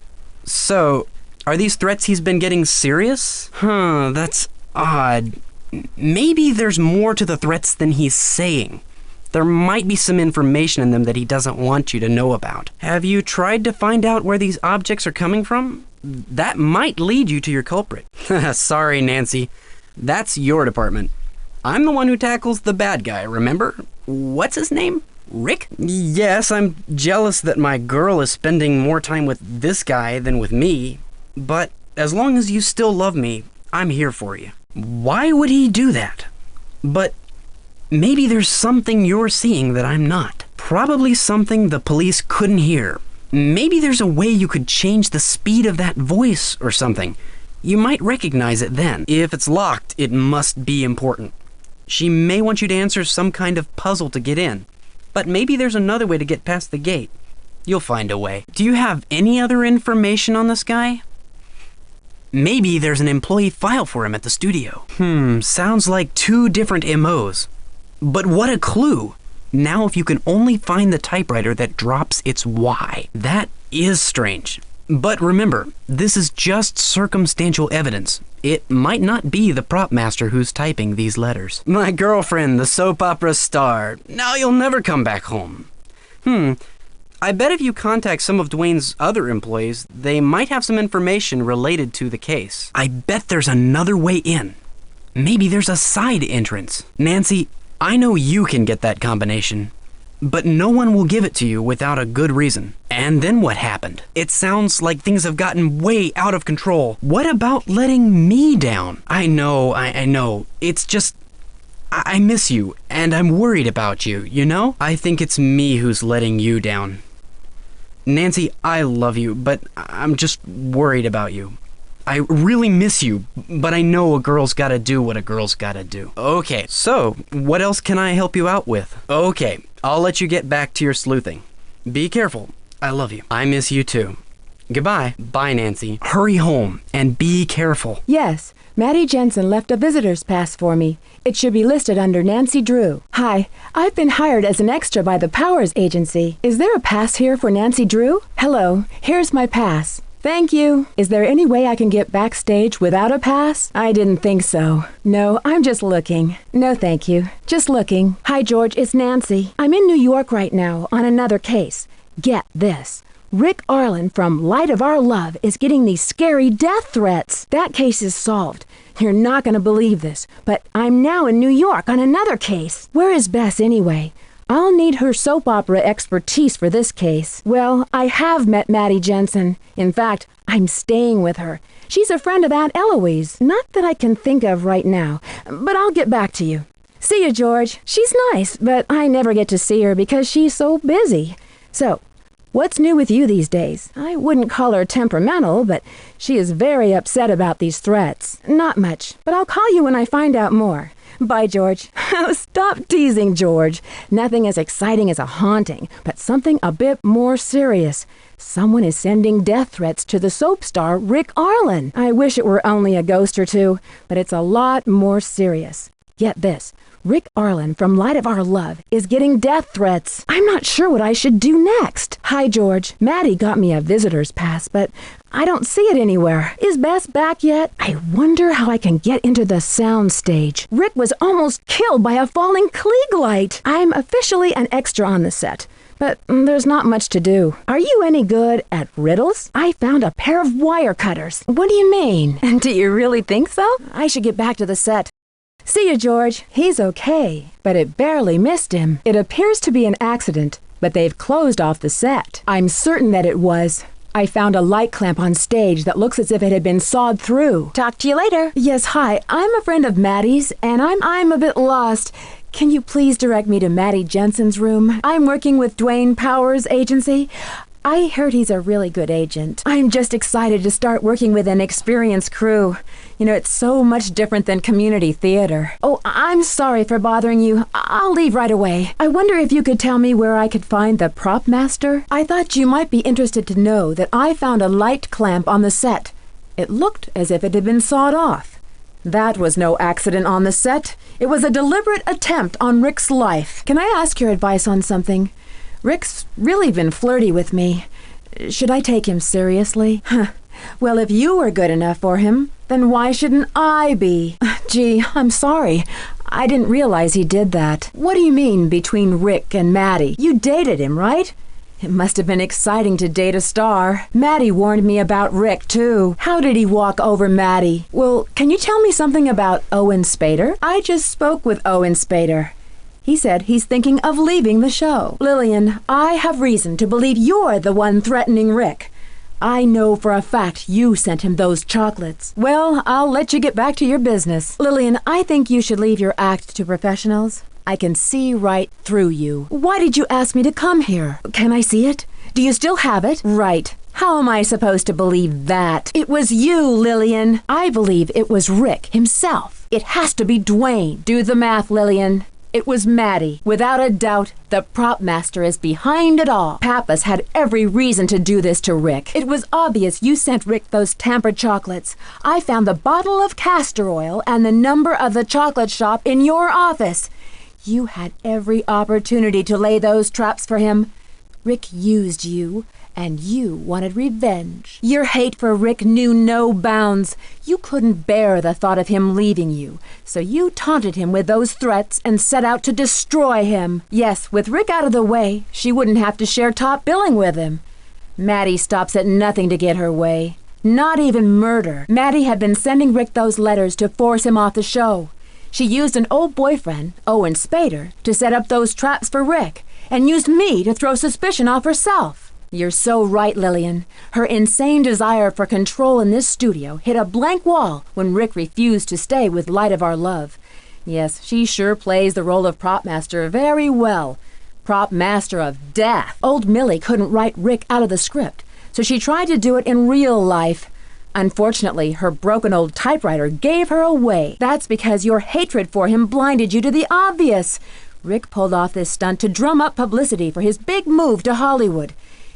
So, are these threats he's been getting serious? That's odd. Maybe there's more to the threats than he's saying. There might be some information in them that he doesn't want you to know about. Have you tried to find out where these objects are coming from? That might lead you to your culprit. Sorry, Nancy. That's your department. I'm the one who tackles the bad guy, remember? What's his name? Rick? Yes, I'm jealous that my girl is spending more time with this guy than with me. But as long as you still love me, I'm here for you. Why would he do that? But maybe there's something you're seeing that I'm not. Probably something the police couldn't hear. Maybe there's a way you could change the speed of that voice or something. You might recognize it then. If it's locked, it must be important. She may want you to answer some kind of puzzle to get in. But maybe there's another way to get past the gate. You'll find a way. Do you have any other information on this guy? Maybe there's an employee file for him at the studio. Sounds like two different MOs. But what a clue! Now if you can only find the typewriter that drops its Y. That is strange. But remember, this is just circumstantial evidence. It might not be the prop master who's typing these letters. My girlfriend, the soap opera star. Now you'll never come back home. I bet if you contact some of Dwayne's other employees, they might have some information related to the case. I bet there's another way in. Maybe there's a side entrance. Nancy, I know you can get that combination, but no one will give it to you without a good reason. And then what happened? It sounds like things have gotten way out of control. What about letting me down? I know. It's just, I miss you, and I'm worried about you, you know? I think it's me who's letting you down. Nancy, I love you, but I'm just worried about you. I really miss you, but I know a girl's gotta do what a girl's gotta do. Okay, so what else can I help you out with? Okay, I'll let you get back to your sleuthing. Be careful. I love you. I miss you too. Goodbye. Bye, Nancy. Hurry home and be careful. Yes, Maddie Jensen left a visitor's pass for me. It should be listed under Nancy Drew. Hi, I've been hired as an extra by the Powers Agency. Is there a pass here for Nancy Drew? Hello, here's my pass. Thank you. Is there any way I can get backstage without a pass? I didn't think so. No, I'm just looking. No, thank you. Just looking. Hi, George, it's Nancy. I'm in New York right now on another case. Get this. Rick Arlen from Light of Our Love is getting these scary death threats. That case is solved. You're not going to believe this, but I'm now in New York on another case. Where is Bess anyway? I'll need her soap opera expertise for this case. Well, I have met Maddie Jensen. In fact, I'm staying with her. She's a friend of Aunt Eloise. Not that I can think of right now, but I'll get back to you. See you, George. She's nice, but I never get to see her because she's so busy. So, what's new with you these days? I wouldn't call her temperamental, but she is very upset about these threats. Not much, but I'll call you when I find out more. Bye, George. Stop teasing, George. Nothing as exciting as a haunting, but something a bit more serious. Someone is sending death threats to the soap star Rick Arlen. I wish it were only a ghost or two, but it's a lot more serious. Get this. Rick Arlen from Light of Our Love is getting death threats. I'm not sure what I should do next. Hi, George. Maddie got me a visitor's pass, but I don't see it anywhere. Is Bess back yet? I wonder how I can get into the sound stage. Rick was almost killed by a falling Klieg light. I'm officially an extra on the set, but there's not much to do. Are you any good at riddles? I found a pair of wire cutters. What do you mean? Do you really think so? I should get back to the set. See you, George. He's okay, but it barely missed him. It appears to be an accident, but they've closed off the set. I'm certain that it was. I found a light clamp on stage that looks as if it had been sawed through. Talk to you later. Yes, hi. I'm a friend of Maddie's, and I'm a bit lost. Can you please direct me to Maddie Jensen's room? I'm working with Dwayne Powers Agency. I heard he's a really good agent. I'm just excited to start working with an experienced crew. You know, it's so much different than community theater. Oh, I'm sorry for bothering you. I'll leave right away. I wonder if you could tell me where I could find the prop master? I thought you might be interested to know that I found a light clamp on the set. It looked as if it had been sawed off. That was no accident on the set. It was a deliberate attempt on Rick's life. Can I ask your advice on something? Rick's really been flirty with me. Should I take him seriously? Well, if you were good enough for him, then why shouldn't I be? Gee, I'm sorry. I didn't realize he did that. What do you mean, between Rick and Maddie? You dated him, right? It must have been exciting to date a star. Maddie warned me about Rick, too. How did he walk over Maddie? Well, can you tell me something about Owen Spader? I just spoke with Owen Spader. He said he's thinking of leaving the show. Lillian, I have reason to believe you're the one threatening Rick. I know for a fact you sent him those chocolates. Well, I'll let you get back to your business. Lillian, I think you should leave your act to professionals. I can see right through you. Why did you ask me to come here? Can I see it? Do you still have it? Right. How am I supposed to believe that? It was you, Lillian. I believe it was Rick himself. It has to be Dwayne. Do the math, Lillian. It was Maddie. Without a doubt, the prop master is behind it all. Pappas had every reason to do this to Rick. It was obvious you sent Rick those tampered chocolates. I found the bottle of castor oil and the number of the chocolate shop in your office. You had every opportunity to lay those traps for him. Rick used you, And you wanted revenge. Your hate for Rick knew no bounds. You couldn't bear the thought of him leaving you, so you taunted him with those threats and set out to destroy him. Yes, with Rick out of the way, she wouldn't have to share top billing with him. Maddie stops at nothing to get her way. Not even murder. Maddie had been sending Rick those letters to force him off the show. She used an old boyfriend, Owen Spader, to set up those traps for Rick, and used me to throw suspicion off herself. You're so right, Lillian. Her insane desire for control in this studio hit a blank wall when Rick refused to stay with Light of Our Love. Yes, she sure plays the role of prop master very well. Prop master of death. Old Millie couldn't write Rick out of the script, so she tried to do it in real life. Unfortunately, her broken old typewriter gave her away. That's because your hatred for him blinded you to the obvious. Rick pulled off this stunt to drum up publicity for his big move to Hollywood.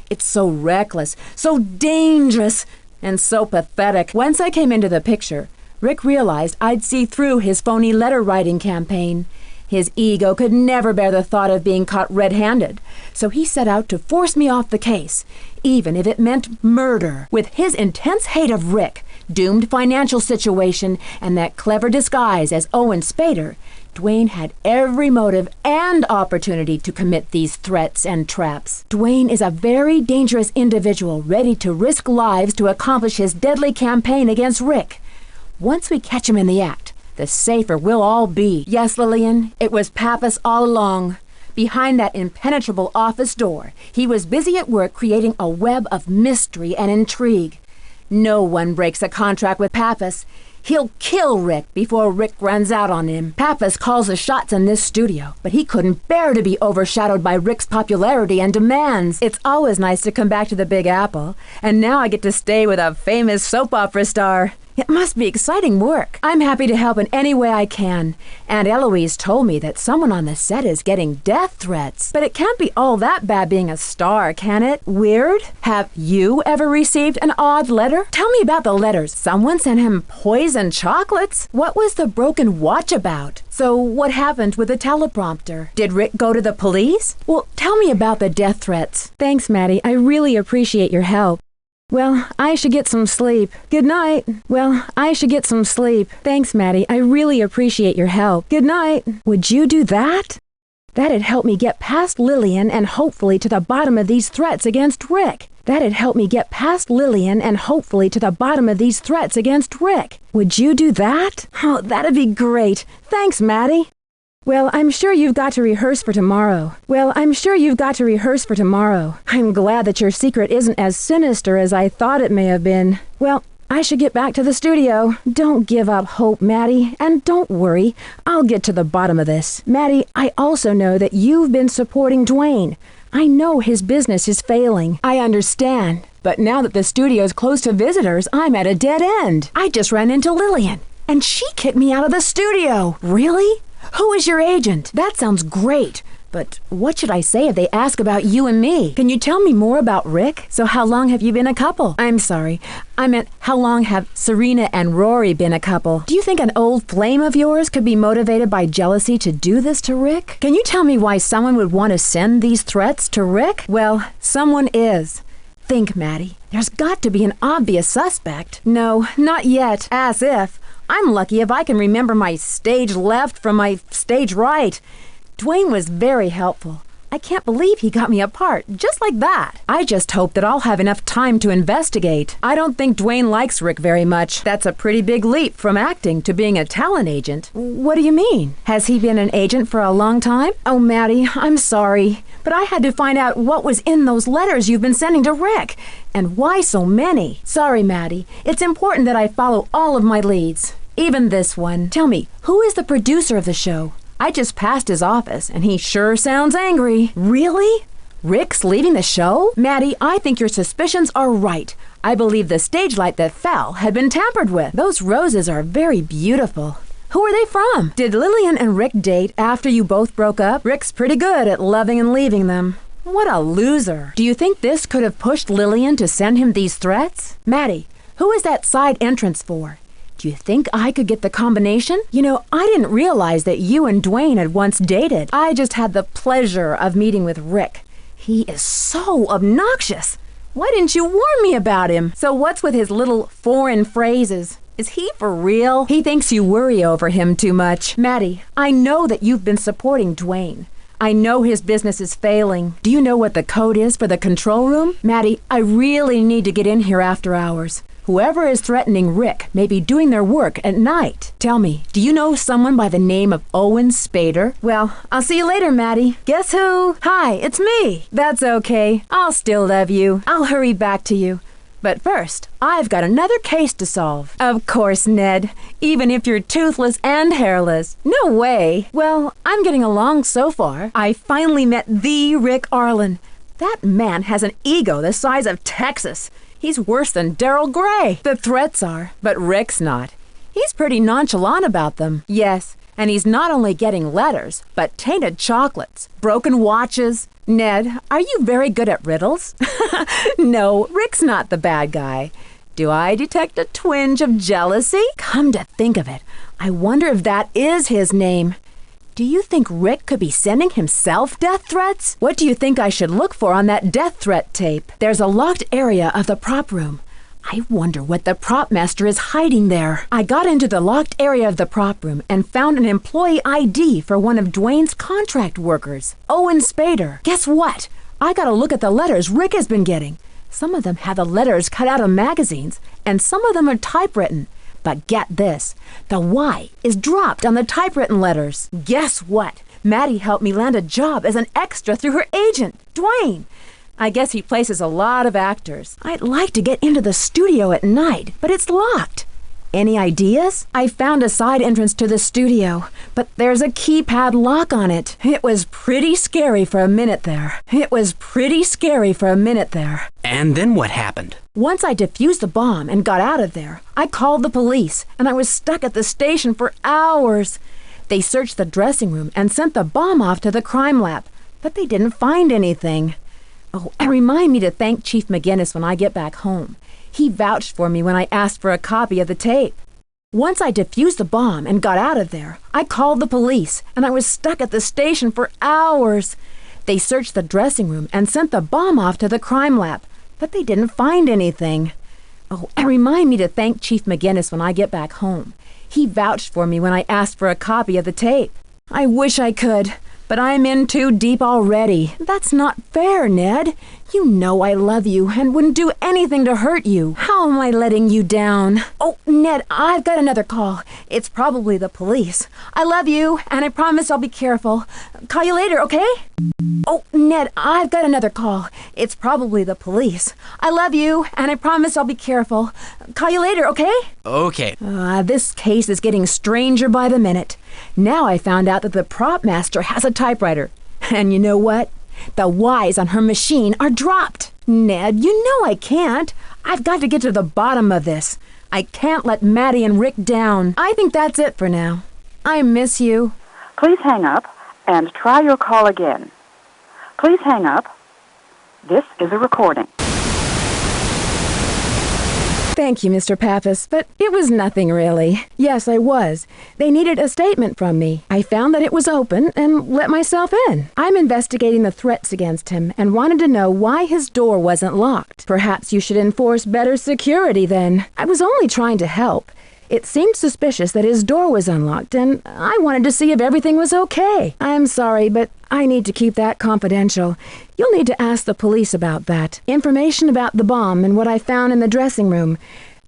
It's so reckless, so dangerous, and so pathetic. Once I came into the picture, Rick realized I'd see through his phony letter-writing campaign. His ego could never bear the thought of being caught red-handed, so he set out to force me off the case, even if it meant murder. With his intense hate of Rick, doomed financial situation, and that clever disguise as Owen Spader, Dwayne had every motive and opportunity to commit these threats and traps. Dwayne is a very dangerous individual ready to risk lives to accomplish his deadly campaign against Rick. Once we catch him in the act, the safer we'll all be. Yes, Lillian, it was Pappas all along. Behind that impenetrable office door, he was busy at work creating a web of mystery and intrigue. No one breaks a contract with Pappas. He'll kill Rick before Rick runs out on him. Pappas calls the shots in this studio, but he couldn't bear to be overshadowed by Rick's popularity and demands. It's always nice to come back to the Big Apple, and now I get to stay with a famous soap opera star. It must be exciting work. I'm happy to help in any way I can. Aunt Eloise told me that someone on the set is getting death threats. But it can't be all that bad being a star, can it? Weird? Have you ever received an odd letter? Tell me about the letters. Someone sent him poisoned chocolates? What was the broken watch about? So what happened with the teleprompter? Did Rick go to the police? Well, tell me about the death threats. Thanks, Maddie. I really appreciate your help. Well, I should get some sleep. Good night. Well, I should get some sleep. Thanks, Maddie. I really appreciate your help. Good night. Would you do that? That'd help me get past Lillian and hopefully to the bottom of these threats against Rick. That'd help me get past Lillian and hopefully to the bottom of these threats against Rick. Would you do that? Oh, that'd be great. Thanks, Maddie. Well, I'm sure you've got to rehearse for tomorrow. I'm glad that your secret isn't as sinister as I thought it may have been. Well, I should get back to the studio. Don't give up hope, Maddie. And don't worry, I'll get to the bottom of this. Maddie, I also know that you've been supporting Dwayne. I know his business is failing. I understand. But now that the studio's closed to visitors, I'm at a dead end. I just ran into Lillian, and she kicked me out of the studio. Really? Who is your agent? That sounds great. But what should I say if they ask about you and me? Can you tell me more about Rick? So how long have you been a couple? I'm sorry. I meant how long have Serena and Rory been a couple? Do you think an old flame of yours could be motivated by jealousy to do this to Rick? Can you tell me why someone would want to send these threats to Rick? Well, someone is. Think, Maddie. There's got to be an obvious suspect. No, not yet. As if. I'm lucky if I can remember my stage left from my stage right. Dwayne was very helpful. I can't believe he got me a part, just like that. I just hope that I'll have enough time to investigate. I don't think Dwayne likes Rick very much. That's a pretty big leap from acting to being a talent agent. What do you mean? Has he been an agent for a long time? Oh, Maddie, I'm sorry, but I had to find out what was in those letters you've been sending to Rick, and why so many. Sorry, Maddie. It's important that I follow all of my leads, even this one. Tell me, who is the producer of the show? I just passed his office, and he sure sounds angry. Really? Rick's leaving the show? Maddie, I think your suspicions are right. I believe the stage light that fell had been tampered with. Those roses are very beautiful. Who are they from? Did Lillian and Rick date after you both broke up? Rick's pretty good at loving and leaving them. What a loser. Do you think this could have pushed Lillian to send him these threats? Maddie, who is that side entrance for? Do you think I could get the combination? You know, I didn't realize that you and Dwayne had once dated. I just had the pleasure of meeting with Rick. He is so obnoxious. Why didn't you warn me about him? So what's with his little foreign phrases? Is he for real? He thinks you worry over him too much. Maddie, I know that you've been supporting Dwayne. I know his business is failing. Do you know what the code is for the control room? Maddie, I really need to get in here after hours. Whoever is threatening Rick may be doing their work at night. Tell me, do you know someone by the name of Owen Spader? Well, I'll see you later, Maddie. Guess who? Hi, it's me. That's okay. I'll still love you. I'll hurry back to you. But first, I've got another case to solve. Of course, Ned. Even if you're toothless and hairless. No way. Well, I'm getting along so far. I finally met the Rick Arlen. That man has an ego the size of Texas. He's worse than Daryl Gray. The threats are, but Rick's not. He's pretty nonchalant about them. Yes, and he's not only getting letters, but tainted chocolates, broken watches. Ned, are you very good at riddles? No, Rick's not the bad guy. Do I detect a twinge of jealousy? Come to think of it, I wonder if that is his name. Do you think Rick could be sending himself death threats? What do you think I should look for on that death threat tape? There's a locked area of the prop room. I wonder what the prop master is hiding there. I got into the locked area of the prop room and found an employee ID for one of Dwayne's contract workers, Owen Spader. Guess what? I got a look at the letters Rick has been getting. Some of them have the letters cut out of magazines, and some of them are typewritten. But get this, the Y is dropped on the typewritten letters. Guess what? Maddie helped me land a job as an extra through her agent, Dwayne. I guess he places a lot of actors. I'd like to get into the studio at night, but it's locked. Any ideas? I found a side entrance to the studio, but there's a keypad lock on it. It was pretty scary for a minute there. And then what happened? Once I defused the bomb and got out of there, I called the police, and I was stuck at the station for hours. They searched the dressing room and sent the bomb off to the crime lab, but they didn't find anything. Oh, and remind me to thank Chief McGinnis when I get back home. He vouched for me when I asked for a copy of the tape. Once I defused the bomb and got out of there, I called the police, and I was stuck at the station for hours. They searched the dressing room and sent the bomb off to the crime lab, but they didn't find anything. Oh, and remind me to thank Chief McGinnis when I get back home. He vouched for me when I asked for a copy of the tape. I wish I could, but I'm in too deep already. That's not fair, Ned. You know I love you and wouldn't do anything to hurt you. How am I letting you down? Oh, Ned, I've got another call. It's probably the police. I love you, and I promise I'll be careful. Call you later, okay? Oh, Ned, I've got another call. It's probably the police. I love you, and I promise I'll be careful. Call you later, okay? Okay. This case is getting stranger by the minute. Now I found out that the prop master has a typewriter. And you know what? The Y's on her machine are dropped. Ned, you know I can't. I've got to get to the bottom of this. I can't let Maddie and Rick down. I think that's it for now. I miss you. Please hang up and try your call again. Please hang up. This is a recording. Thank you, Mr. Pappas, but it was nothing really. Yes, I was. They needed a statement from me. I found that it was open and let myself in. I'm investigating the threats against him and wanted to know why his door wasn't locked. Perhaps you should enforce better security then. I was only trying to help. It seemed suspicious that his door was unlocked, and I wanted to see if everything was okay. I'm sorry, but I need to keep that confidential. You'll need to ask the police about that. Information about the bomb and what I found in the dressing room.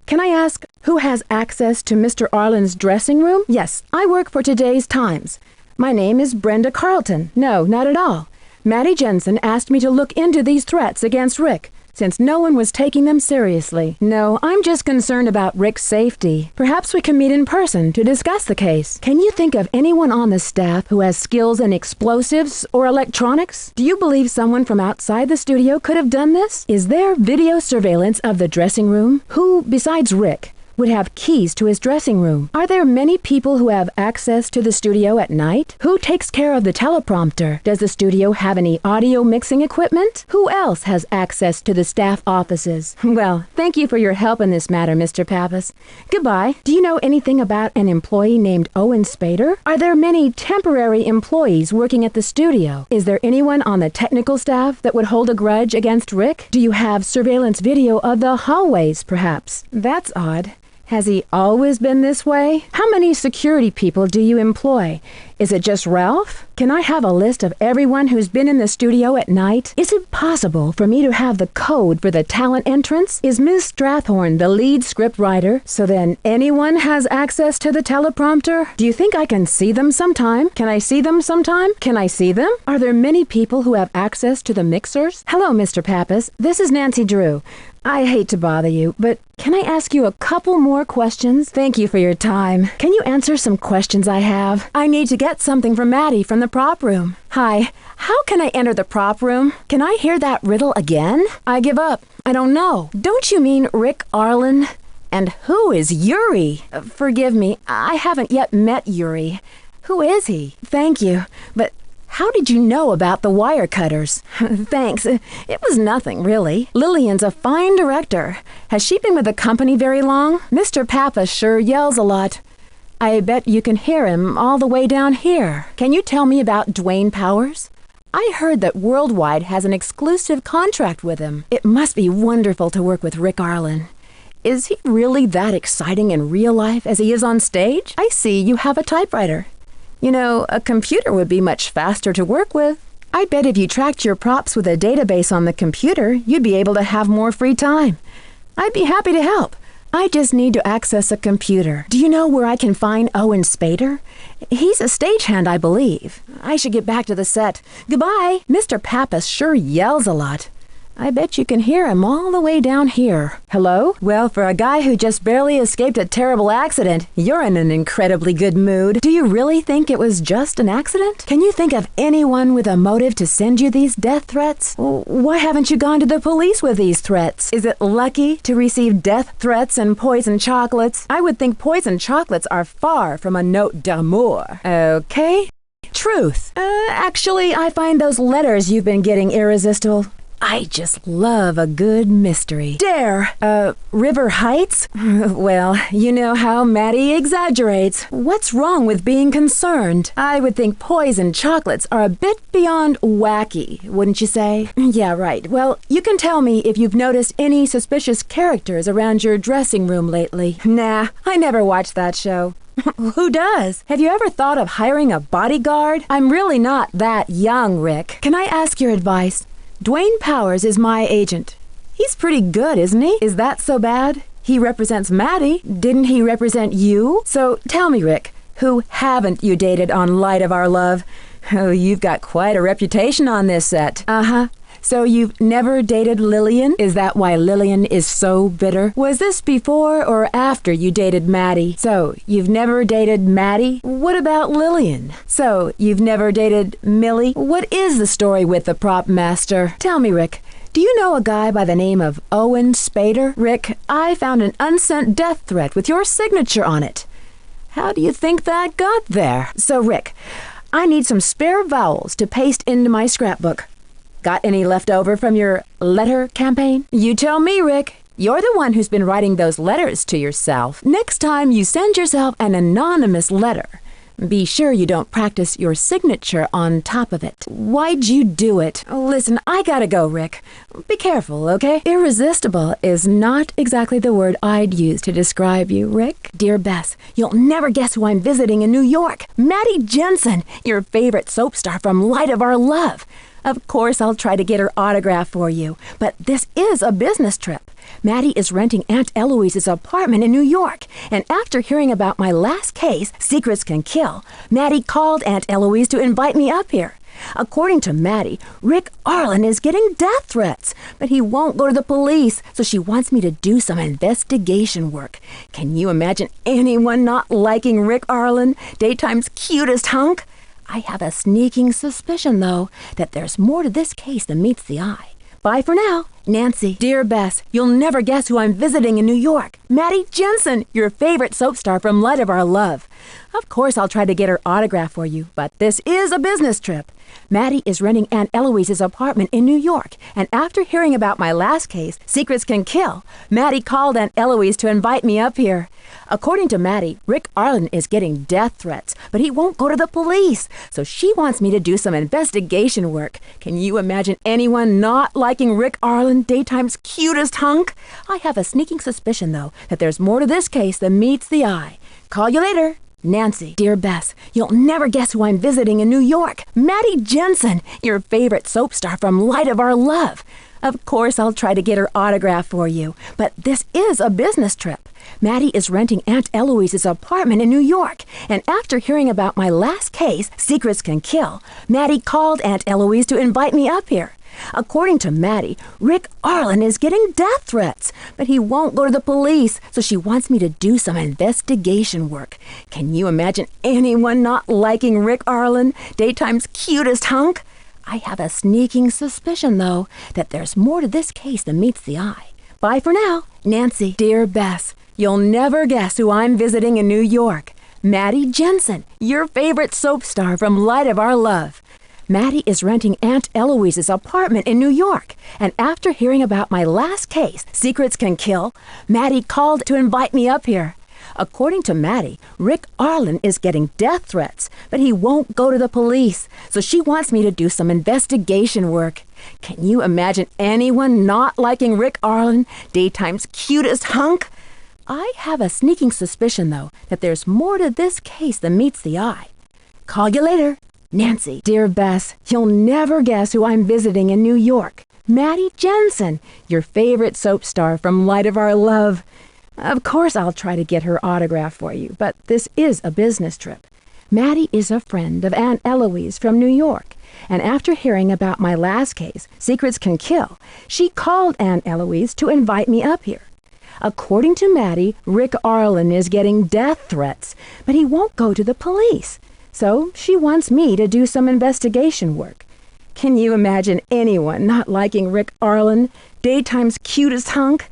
Can I ask who has access to Mr. Arlen's dressing room? Yes, I work for today's Times. My name is Brenda Carlton. No, not at all. Maddie Jensen asked me to look into these threats against Rick, since no one was taking them seriously. No, I'm just concerned about Rick's safety. Perhaps we can meet in person to discuss the case. Can you think of anyone on the staff who has skills in explosives or electronics? Do you believe someone from outside the studio could have done this? Is there video surveillance of the dressing room? Who, besides Rick, would have keys to his dressing room. Are there many people who have access to the studio at night? Who takes care of the teleprompter? Does the studio have any audio mixing equipment? Who else has access to the staff offices? Well, thank you for your help in this matter, Mr. Pappas. Goodbye. Do you know anything about an employee named Owen Spader? Are there many temporary employees working at the studio? Is there anyone on the technical staff that would hold a grudge against Rick? Do you have surveillance video of the hallways, perhaps? That's odd. Has he always been this way? How many security people do you employ? Is it just Ralph? Can I have a list of everyone who's been in the studio at night? Is it possible for me to have the code for the talent entrance? Is Ms. Strathhorn the lead script writer? So then anyone has access to the teleprompter? Do you think I can see them sometime? Can I see them sometime? Can I see them? Are there many people who have access to the mixers? Hello, Mr. Pappas. This is Nancy Drew. I hate to bother you, but can I ask you a couple more questions? Thank you for your time. Can you answer some questions I have? I need to get something from Maddie from the prop room. Hi, how can I enter the prop room? Can I hear that riddle again? I give up. I don't know. Don't you mean Rick Arlen? And who is Yuri? Forgive me, I haven't yet met Yuri. Who is he? Thank you, but how did you know about the wire cutters? Thanks. It was nothing, really. Lillian's a fine director. Has she been with the company very long? Mr. Pappas sure yells a lot. I bet you can hear him all the way down here. Can you tell me about Dwayne Powers? I heard that Worldwide has an exclusive contract with him. It must be wonderful to work with Rick Arlen. Is he really that exciting in real life as he is on stage? I see you have a typewriter. You know, a computer would be much faster to work with. I bet if you tracked your props with a database on the computer, you'd be able to have more free time. I'd be happy to help. I just need to access a computer. Do you know where I can find Owen Spader? He's a stagehand, I believe. I should get back to the set. Goodbye. Mr. Pappas sure yells a lot. I bet you can hear him all the way down here. Hello? Well, for a guy who just barely escaped a terrible accident, you're in an incredibly good mood. Do you really think it was just an accident? Can you think of anyone with a motive to send you these death threats? Why haven't you gone to the police with these threats? Is it lucky to receive death threats and poison chocolates? I would think poison chocolates are far from a note d'amour. Okay? Truth. Actually, I find those letters you've been getting irresistible. I just love a good mystery. Dare! River Heights? Well, you know how Maddie exaggerates. What's wrong with being concerned? I would think poison chocolates are a bit beyond wacky, wouldn't you say? Yeah, right. Well, you can tell me if you've noticed any suspicious characters around your dressing room lately. Nah, I never watched that show. Who does? Have you ever thought of hiring a bodyguard? I'm really not that young, Rick. Can I ask your advice? Dwayne Powers is my agent. He's pretty good, isn't he? Is that so bad? He represents Maddie. Didn't he represent you? So tell me, Rick, who haven't you dated on Light of Our Love? Oh, you've got quite a reputation on this set. Uh-huh. So you've never dated Lillian? Is that why Lillian is so bitter? Was this before or after you dated Maddie? So you've never dated Maddie? What about Lillian? So you've never dated Millie? What is the story with the prop master? Tell me, Rick. Do you know a guy by the name of Owen Spader? Rick, I found an unsent death threat with your signature on it. How do you think that got there? So, Rick, I need some spare vowels to paste into my scrapbook. Got any left over from your letter campaign? You tell me, Rick. You're the one who's been writing those letters to yourself. Next time you send yourself an anonymous letter, be sure you don't practice your signature on top of it. Why'd you do it? Listen, I gotta go, Rick. Be careful, okay? Irresistible is not exactly the word I'd use to describe you, Rick. Dear Bess, you'll never guess who I'm visiting in New York. Maddie Jensen, your favorite soap star from Light of Our Love. Of course, I'll try to get her autograph for you, but this is a business trip. Maddie is renting Aunt Eloise's apartment in New York, and after hearing about my last case, Secrets Can Kill, Maddie called Aunt Eloise to invite me up here. According to Maddie, Rick Arlen is getting death threats, but he won't go to the police, so she wants me to do some investigation work. Can you imagine anyone not liking Rick Arlen, daytime's cutest hunk? I have a sneaking suspicion, though, that there's more to this case than meets the eye. Bye for now. Nancy, dear Bess, you'll never guess who I'm visiting in New York. Maddie Jensen, your favorite soap star from Light of Our Love. Of course, I'll try to get her autograph for you, but this is a business trip. Maddie is renting Aunt Eloise's apartment in New York, and after hearing about my last case, Secrets Can Kill, Maddie called Aunt Eloise to invite me up here. According to Maddie, Rick Arlen is getting death threats, but he won't go to the police, so she wants me to do some investigation work. Can you imagine anyone not liking Rick Arlen, daytime's cutest hunk? I have a sneaking suspicion, though, that there's more to this case than meets the eye. Call you later. Nancy, dear Bess, you'll never guess who I'm visiting in New York. Maddie Jensen, your favorite soap star from Light of Our Love. Of course, I'll try to get her autograph for you, but this is a business trip. Maddie is renting Aunt Eloise's apartment in New York, and after hearing about my last case, Secrets Can Kill, Maddie called Aunt Eloise to invite me up here. According to Maddie, Rick Arlen is getting death threats, but he won't go to the police, so she wants me to do some investigation work. Can you imagine anyone not liking Rick Arlen, daytime's cutest hunk? I have a sneaking suspicion, though, that there's more to this case than meets the eye. Bye for now. Nancy, dear Bess, you'll never guess who I'm visiting in New York. Maddie Jensen, your favorite soap star from Light of Our Love. Maddie is renting Aunt Eloise's apartment in New York, and after hearing about my last case, Secrets Can Kill, Maddie called to invite me up here. According to Maddie, Rick Arlen is getting death threats, but he won't go to the police, so she wants me to do some investigation work. Can you imagine anyone not liking Rick Arlen, daytime's cutest hunk? I have a sneaking suspicion, though, that there's more to this case than meets the eye. Call you later. Nancy, dear Bess, you'll never guess who I'm visiting in New York. Maddie Jensen, your favorite soap star from Light of Our Love. Of course, I'll try to get her autograph for you, but this is a business trip. Maddie is a friend of Aunt Eloise from New York, and after hearing about my last case, Secrets Can Kill, she called Aunt Eloise to invite me up here. According to Maddie, Rick Arlen is getting death threats, but he won't go to the police. So she wants me to do some investigation work. Can you imagine anyone not liking Rick Arlen, daytime's cutest hunk?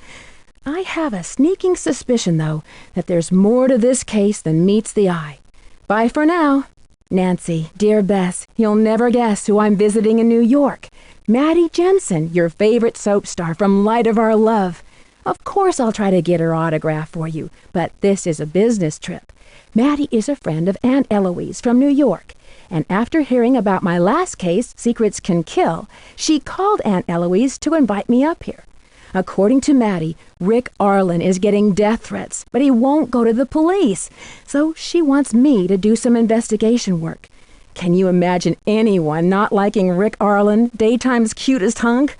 I have a sneaking suspicion, though, that there's more to this case than meets the eye. Bye for now. Nancy, dear Bess, you'll never guess who I'm visiting in New York. Maddie Jensen, your favorite soap star from Light of Our Love. Of course I'll try to get her autograph for you, but this is a business trip. Maddie is a friend of Aunt Eloise from New York, and after hearing about my last case, Secrets Can Kill, she called Aunt Eloise to invite me up here. According to Maddie, Rick Arlen is getting death threats, but he won't go to the police, so she wants me to do some investigation work. Can you imagine anyone not liking Rick Arlen, daytime's cutest hunk?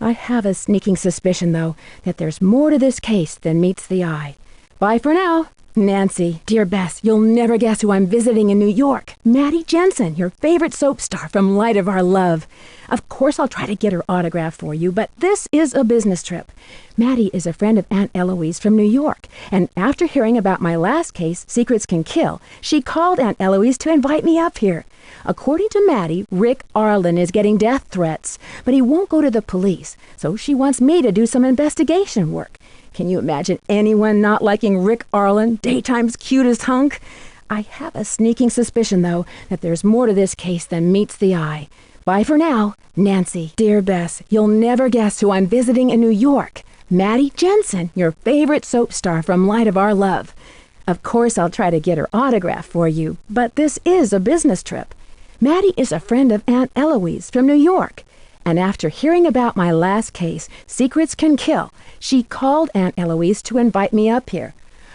I have a sneaking suspicion, though, that there's more to this case than meets the eye. Bye for now. Nancy, dear Bess, you'll never guess who I'm visiting in New York. Maddie Jensen, your favorite soap star from Light of Our Love. Of course I'll try to get her autograph for you, but this is a business trip. Maddie is a friend of Aunt Eloise from New York, and after hearing about my last case, Secrets Can Kill, she called Aunt Eloise to invite me up here. According to Maddie, Rick Arlen is getting death threats, but he won't go to the police, so she wants me to do some investigation work. Can you imagine anyone not liking Rick Arlen, daytime's cutest hunk? I have a sneaking suspicion, though, that there's more to this case than meets the eye. Bye for now. Nancy, dear Bess, you'll never guess who I'm visiting in New York. Maddie Jensen, your favorite soap star from Light of Our Love. Of course I'll try to get her autograph for you, but this is a business trip. Maddie is a friend of Aunt Eloise from New York, and after hearing about my last case, Secrets Can Kill, she called Aunt Eloise to invite me up here.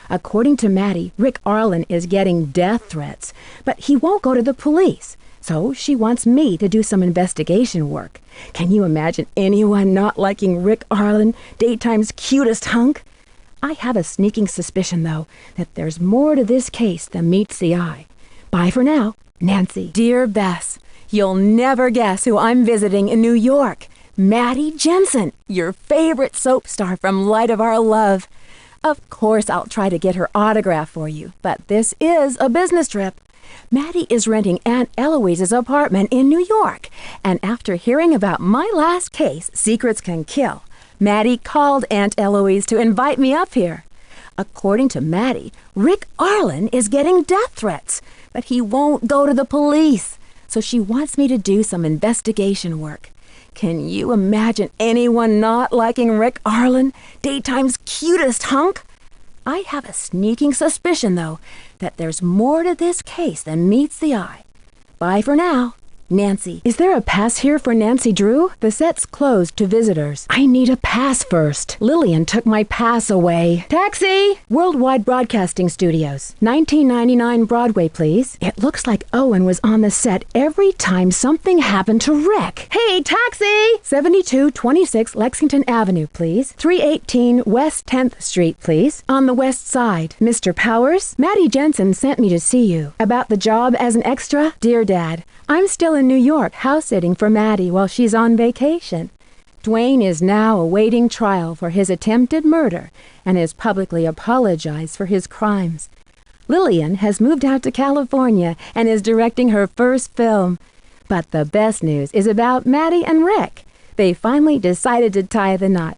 According to Maddie, Rick Arlen is getting death threats, but he won't go to the police, so she wants me to do some investigation work. Can you imagine anyone not liking Rick Arlen, daytime's cutest hunk? I have a sneaking suspicion, though, that there's more to this case than meets the eye. Bye for now. Nancy, dear Bess, you'll never guess who I'm visiting in New York. Maddie Jensen, your favorite soap star from Light of Our Love. Of course I'll try to get her autograph for you, but this is a business trip. Maddie is renting Aunt Eloise's apartment in New York, and after hearing about my last case, Secrets Can Kill, Maddie called Aunt Eloise to invite me up here. According to Maddie, Rick Arlen is getting death threats, but he won't go to the police, so she wants me to do some investigation work. Can you imagine anyone not liking Rick Arlen, daytime's cutest hunk? I have a sneaking suspicion, though, that there's more to this case than meets the eye. Bye for now. Nancy. Is there a pass here for Nancy Drew? The set's closed to visitors. I need a pass first. Lillian took my pass away. Taxi! Worldwide Broadcasting Studios. 1999 Broadway, please. It looks like Owen was on the set every time something happened to Rick. Hey, taxi! 7226 Lexington Avenue, please. 318 West 10th Street, please. On the west side. Mr. Powers? Maddie Jensen sent me to see you. About the job as an extra? Dear Dad, I'm still in New York house-sitting for Maddie while she's on vacation. Dwayne is now awaiting trial for his attempted murder and has publicly apologized for his crimes. Lillian has moved out to California and is directing her first film. But the best news is about Maddie and Rick. They finally decided to tie the knot.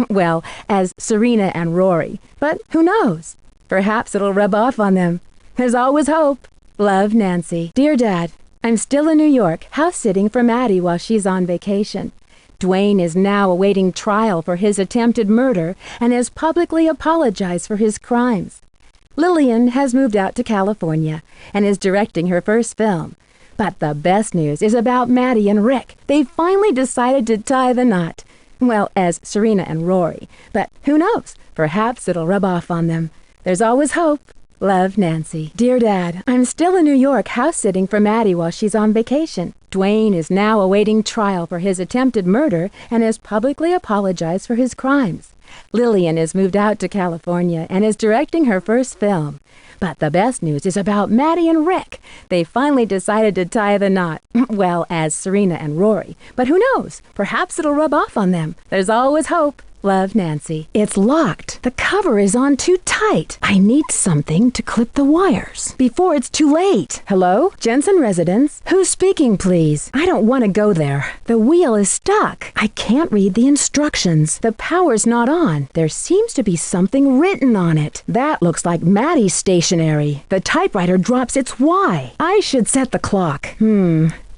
Well, as Serena and Rory. But who knows? Perhaps it'll rub off on them. There's always hope. Love, Nancy. Dear Dad, I'm still in New York, house-sitting for Maddie while she's on vacation. Dwayne is now awaiting trial for his attempted murder and has publicly apologized for his crimes. Lillian has moved out to California and is directing her first film. But the best news is about Maddie and Rick. They finally decided to tie the knot. Well, as Serena and Rory. But who knows? Perhaps it'll rub off on them. There's always hope. Love, Nancy. Dear Dad, I'm still in New York house-sitting for Maddie while she's on vacation. Dwayne is now awaiting trial for his attempted murder and has publicly apologized for his crimes. Lillian has moved out to California and is directing her first film. But the best news is about Maddie and Rick. They finally decided to tie the knot. Well, as Serena and Rory. But who knows? Perhaps it'll rub off on them. There's always hope. Love, Nancy. It's locked. The cover is on too tight. I need something to clip the wires before it's too late. Hello? Jensen Residence? Who's speaking, please? I don't want to go there. The wheel is stuck. I can't read the instructions. The power's not on. There seems to be something written on it. That looks like Maddie's stationery. The typewriter drops its Y. I should set the clock.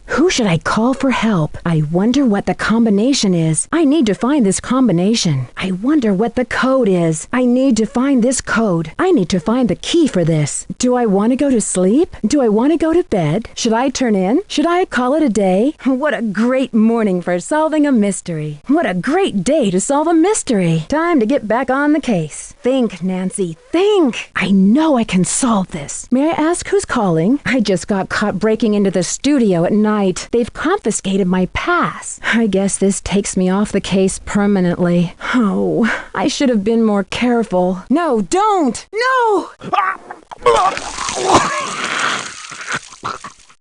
Who should I call for help? I wonder what the combination is. I need to find this combination. I wonder what the code is. I need to find this code. I need to find the key for this. Do I want to go to sleep? Do I want to go to bed? Should I turn in? Should I call it a day? What a great morning for solving a mystery. What a great day to solve a mystery. Time to get back on the case. Think, Nancy, think. I know I can solve this. May I ask who's calling? I just got caught breaking into the studio at night. They've confiscated my pass. I guess this takes me off the case permanently. Oh, I should have been more careful. No, don't! No!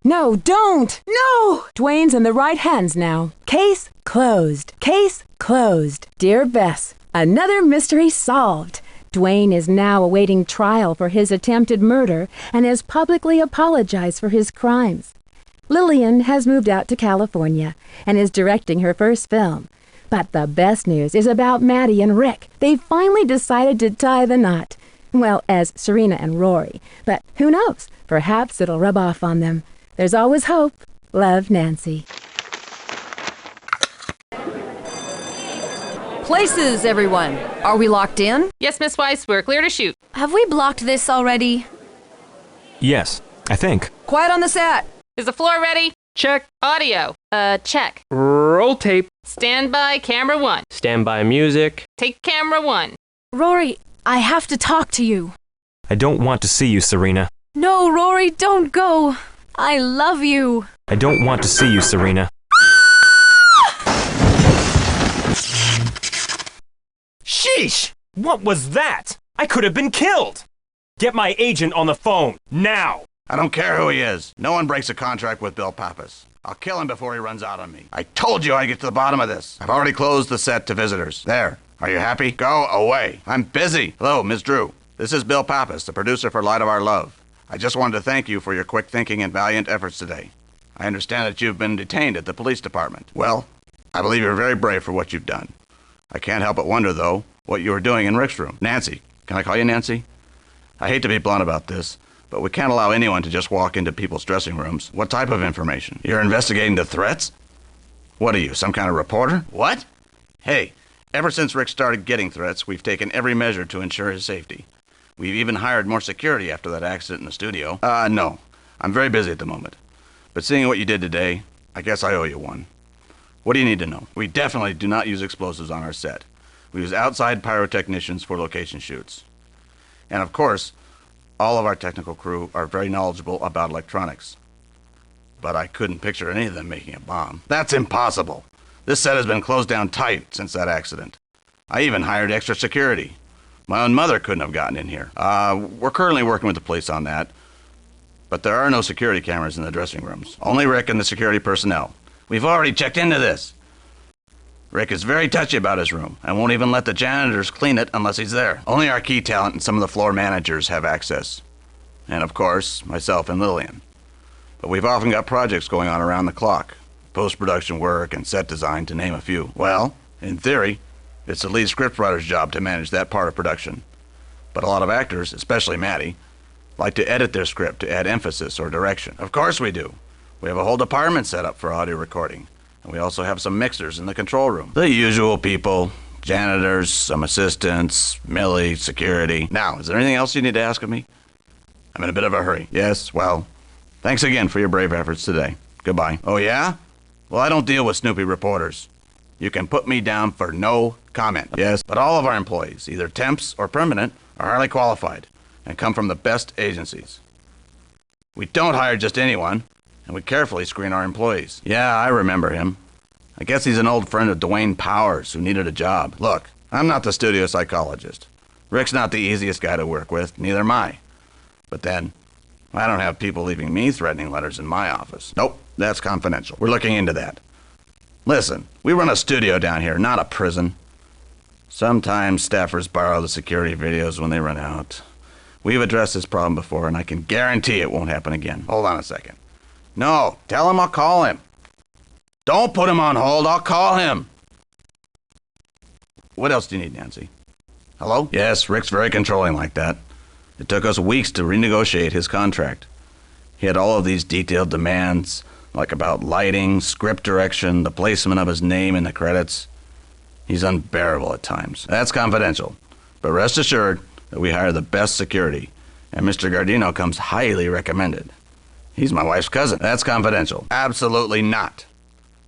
No, don't! No! Dwayne's in the right hands now. Case closed. Case closed. Dear Bess, another mystery solved. Dwayne is now awaiting trial for his attempted murder and has publicly apologized for his crimes. Lillian has moved out to California and is directing her first film. But the best news is about Maddie and Rick. They finally decided to tie the knot. Well, as Serena and Rory. But who knows? Perhaps it'll rub off on them. There's always hope. Love, Nancy. Places, everyone. Are we locked in? Yes, Miss Weiss, we're clear to shoot. Have we blocked this already? Yes, I think. Quiet on the set. Is the floor ready? Check. Audio. Check. Roll tape. Stand by camera 1. Stand by music. Take camera 1. Rory, I have to talk to you. I don't want to see you, Serena. No, Rory, don't go. I love you. I don't want to see you, Serena. Sheesh! What was that? I could have been killed! Get my agent on the phone, now! I don't care who he is. No one breaks a contract with Bill Pappas. I'll kill him before he runs out on me. I told you I'd get to the bottom of this. I've already closed the set to visitors. There. Are you happy? Go away. I'm busy. Hello, Miss Drew. This is Bill Pappas, the producer for Light of Our Love. I just wanted to thank you for your quick thinking and valiant efforts today. I understand that you've been detained at the police department. Well, I believe you're very brave for what you've done. I can't help but wonder, though, what you were doing in Rick's room. Nancy, can I call you Nancy? I hate to be blunt about this, but we can't allow anyone to just walk into people's dressing rooms. What type of information? You're investigating the threats? What are you, some kind of reporter? What? Hey, ever since Rick started getting threats, we've taken every measure to ensure his safety. We've even hired more security after that accident in the studio. No. I'm very busy at the moment. But seeing what you did today, I guess I owe you one. What do you need to know? We definitely do not use explosives on our set. We use outside pyrotechnicians for location shoots. And of course, all of our technical crew are very knowledgeable about electronics. But I couldn't picture any of them making a bomb. That's impossible. This set has been closed down tight since that accident. I even hired extra security. My own mother couldn't have gotten in here. We're currently working with the police on that. But there are no security cameras in the dressing rooms. Only Rick and the security personnel. We've already checked into this. Rick is very touchy about his room and won't even let the janitors clean it unless he's there. Only our key talent and some of the floor managers have access. And of course, myself and Lillian. But we've often got projects going on around the clock. Post-production work and set design, to name a few. Well, in theory, it's the lead scriptwriter's job to manage that part of production. But a lot of actors, especially Maddie, like to edit their script to add emphasis or direction. Of course we do. We have a whole department set up for audio recording. And we also have some mixers in the control room. The usual people, janitors, some assistants, Millie, security. Now, is there anything else you need to ask of me? I'm in a bit of a hurry. Yes, well, thanks again for your brave efforts today. Goodbye. Oh yeah? Well, I don't deal with snoopy reporters. You can put me down for no comment. Yes, but all of our employees, either temps or permanent, are highly qualified and come from the best agencies. We don't hire just anyone, and we carefully screen our employees. Yeah, I remember him. I guess he's an old friend of Dwayne Powers who needed a job. Look, I'm not the studio psychologist. Rick's not the easiest guy to work with, neither am I. But then, I don't have people leaving me threatening letters in my office. Nope, that's confidential. We're looking into that. Listen, we run a studio down here, not a prison. Sometimes staffers borrow the security videos when they run out. We've addressed this problem before, and I can guarantee it won't happen again. Hold on a second. No, tell him I'll call him. Don't put him on hold, I'll call him. What else do you need, Nancy? Hello? Yes, Rick's very controlling like that. It took us weeks to renegotiate his contract. He had all of these detailed demands, like about lighting, script direction, the placement of his name in the credits. He's unbearable at times. That's confidential. But rest assured that we hire the best security, and Mr. Gardino comes highly recommended. He's my wife's cousin. That's confidential. Absolutely not.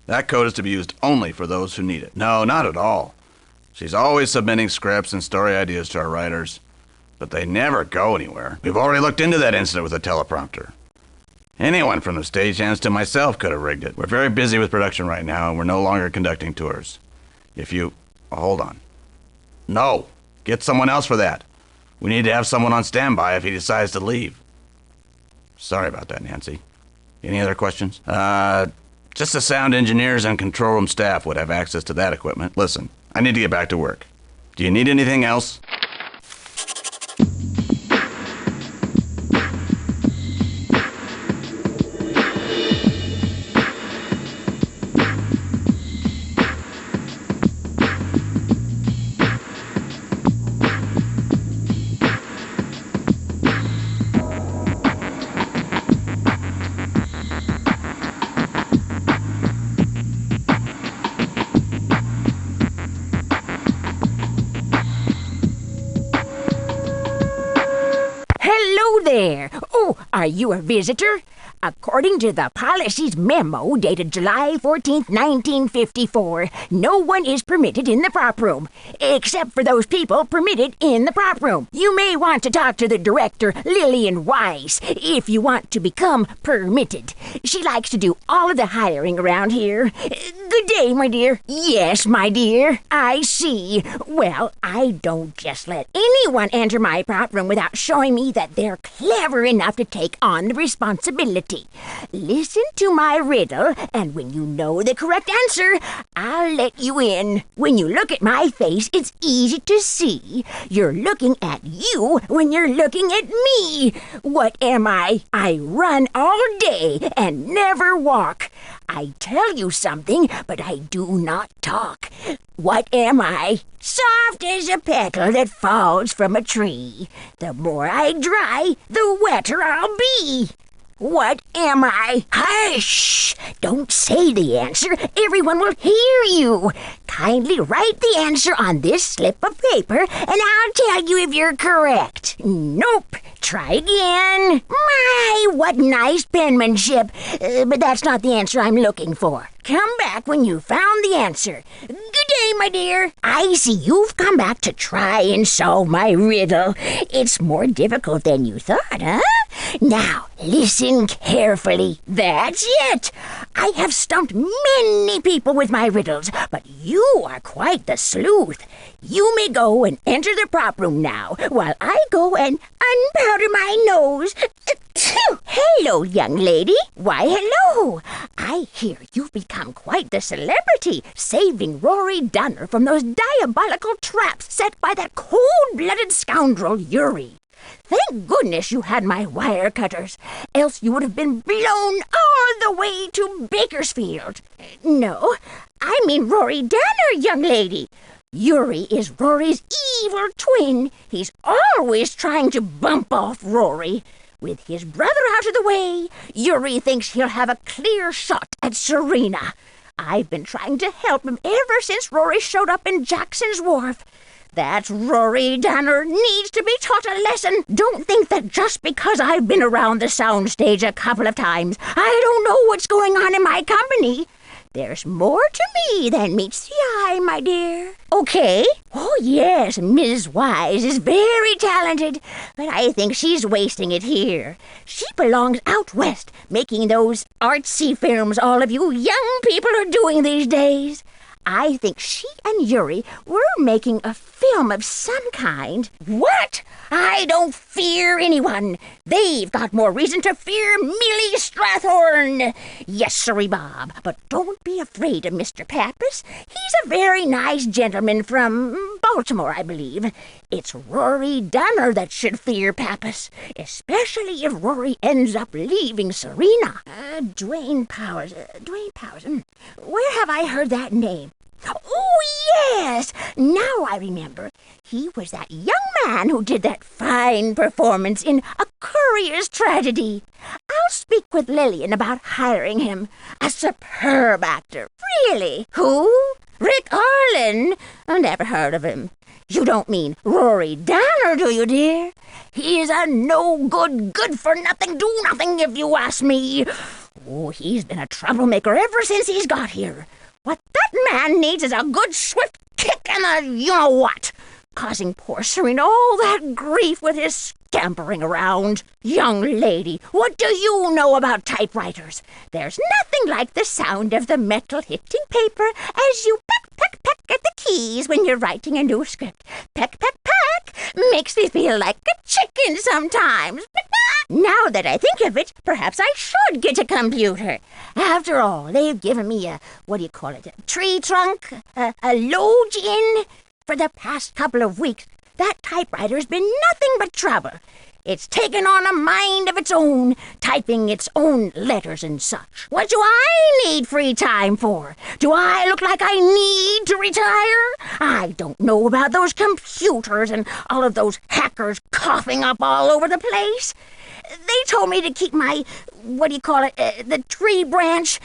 That code is to be used only for those who need it. No, not at all. She's always submitting scripts and story ideas to our writers, but they never go anywhere. We've already looked into that incident with the teleprompter. Anyone from the stagehands to myself could have rigged it. We're very busy with production right now, and we're no longer conducting tours. If you... hold on. No. Get someone else for that. We need to have someone on standby if he decides to leave. Sorry about that, Nancy. Any other questions? Just the sound engineers and control room staff would have access to that equipment. Listen, I need to get back to work. Do you need anything else? There. Oh, are you a visitor? According to the policy's memo dated July 14th, 1954, no one is permitted in the prop room, except for those people permitted in the prop room. You may want to talk to the director, Lillian Weiss, if you want to become permitted. She likes to do all of the hiring around here. Good day, my dear. Yes, my dear. I see. Well, I don't just let anyone enter my prop room without showing me that they're clever enough to take on the responsibility. Listen to my riddle, and when you know the correct answer, I'll let you in. When you look at my face, it's easy to see. You're looking at you when you're looking at me. What am I? I run all day and never walk. I tell you something, but I do not talk. What am I? Soft as a petal that falls from a tree. The more I dry, the wetter I'll be. What am I? Hush! Don't say the answer. Everyone will hear you. Kindly write the answer on this slip of paper, and I'll tell you if you're correct. Nope. Try again. My, what nice penmanship. But that's not the answer I'm looking for. Come back when you found the answer. Good day, my dear. I see you've come back to try and solve my riddle. It's more difficult than you thought, huh? Now, listen carefully. That's it. I have stumped many people with my riddles, but you are quite the sleuth. You may go and enter the prop room now, while I go and unpowder my nose. Hello, young lady. Why, hello. I hear you've become quite the celebrity, saving Rory Dunner from those diabolical traps set by that cold-blooded scoundrel Uri. Thank goodness you had my wire cutters, else you would have been blown all the way to Bakersfield. No, I mean Rory Danner, young lady. Uri is Rory's evil twin. He's always trying to bump off Rory. With his brother out of the way, Uri thinks he'll have a clear shot at Serena. I've been trying to help him ever since Rory showed up in Jackson's Wharf. That Rory Danner needs to be taught a lesson. Don't think that just because I've been around the soundstage a couple of times, I don't know what's going on in my company. There's more to me than meets the eye, my dear. Okay. Oh, yes, Mrs. Wise is very talented, but I think she's wasting it here. She belongs out west, making those artsy films all of you young people are doing these days. I think she and Uri were making a film of some kind. What? I don't fear anyone. They've got more reason to fear Millie Strathorn. Yes, sirree, Bob, but don't be afraid of Mr. Pappas. He's a very nice gentleman from Baltimore, I believe. It's Rory Dunner that should fear Pappas, especially if Rory ends up leaving Serena. Dwayne Powers. Where have I heard that name? Oh, yes! Now I remember. He was that young man who did that fine performance in A Courier's Tragedy. I'll speak with Lillian about hiring him. A superb actor. Really? Who? Rick Arlen? I never heard of him. You don't mean Rory Danner, do you, dear? He is a no-good, good-for-nothing, do-nothing, if you ask me. Oh, he's been a troublemaker ever since he's got here. What that man needs is a good swift kick and the you-know-what, causing poor Serena all that grief with his scampering around. Young lady, what do you know about typewriters? There's nothing like the sound of the metal hitting paper as you peck, peck, peck at the keys when you're writing a new script. Peck, peck, peck makes me feel like a chicken sometimes. Now that I think of it, perhaps I should get a computer. After all, they've given me a tree trunk, a lodge in. For the past couple of weeks, that typewriter's been nothing but trouble. It's taken on a mind of its own, typing its own letters and such. What do I need free time for? Do I look like I need to retire? I don't know about those computers and all of those hackers coughing up all over the place. They told me to keep my, the tree branch,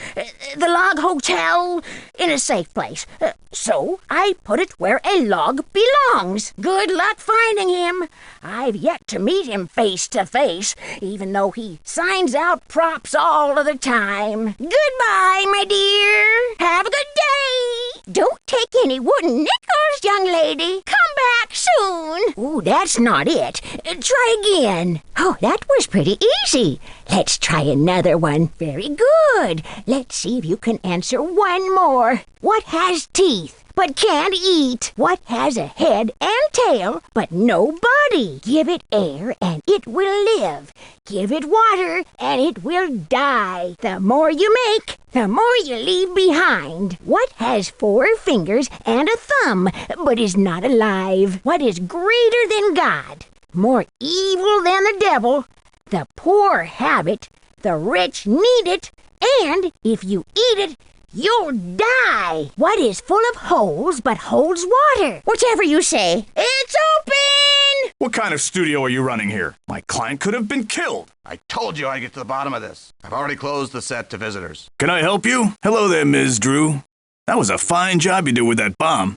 the log hotel, in a safe place. So I put it where a log belongs. Good luck finding him. I've yet to meet him face to face, even though he signs out props all of the time. Goodbye, my dear. Have a good day. Don't take any wooden nickels, young lady. Come back soon. Ooh, that's not it. Try again. Oh, that was pretty easy. Let's try another one. Very good. Let's see if you can answer one more. What has teeth but can't eat? What has a head and tail but no body? Give it air and it will live. Give it water and it will die. The more you make, the more you leave behind. What has 4 fingers and a thumb but is not alive? What is greater than God? More evil than the devil? The poor have it, the rich need it, And if you eat it, you'll die. What is full of holes but holds water? Whichever you say. It's open! What kind of studio are you running here? My client could have been killed. I told you I'd get to the bottom of this. I've already closed the set to visitors. Can I help you? Hello there, Ms. Drew. That was a fine job you did with that bomb.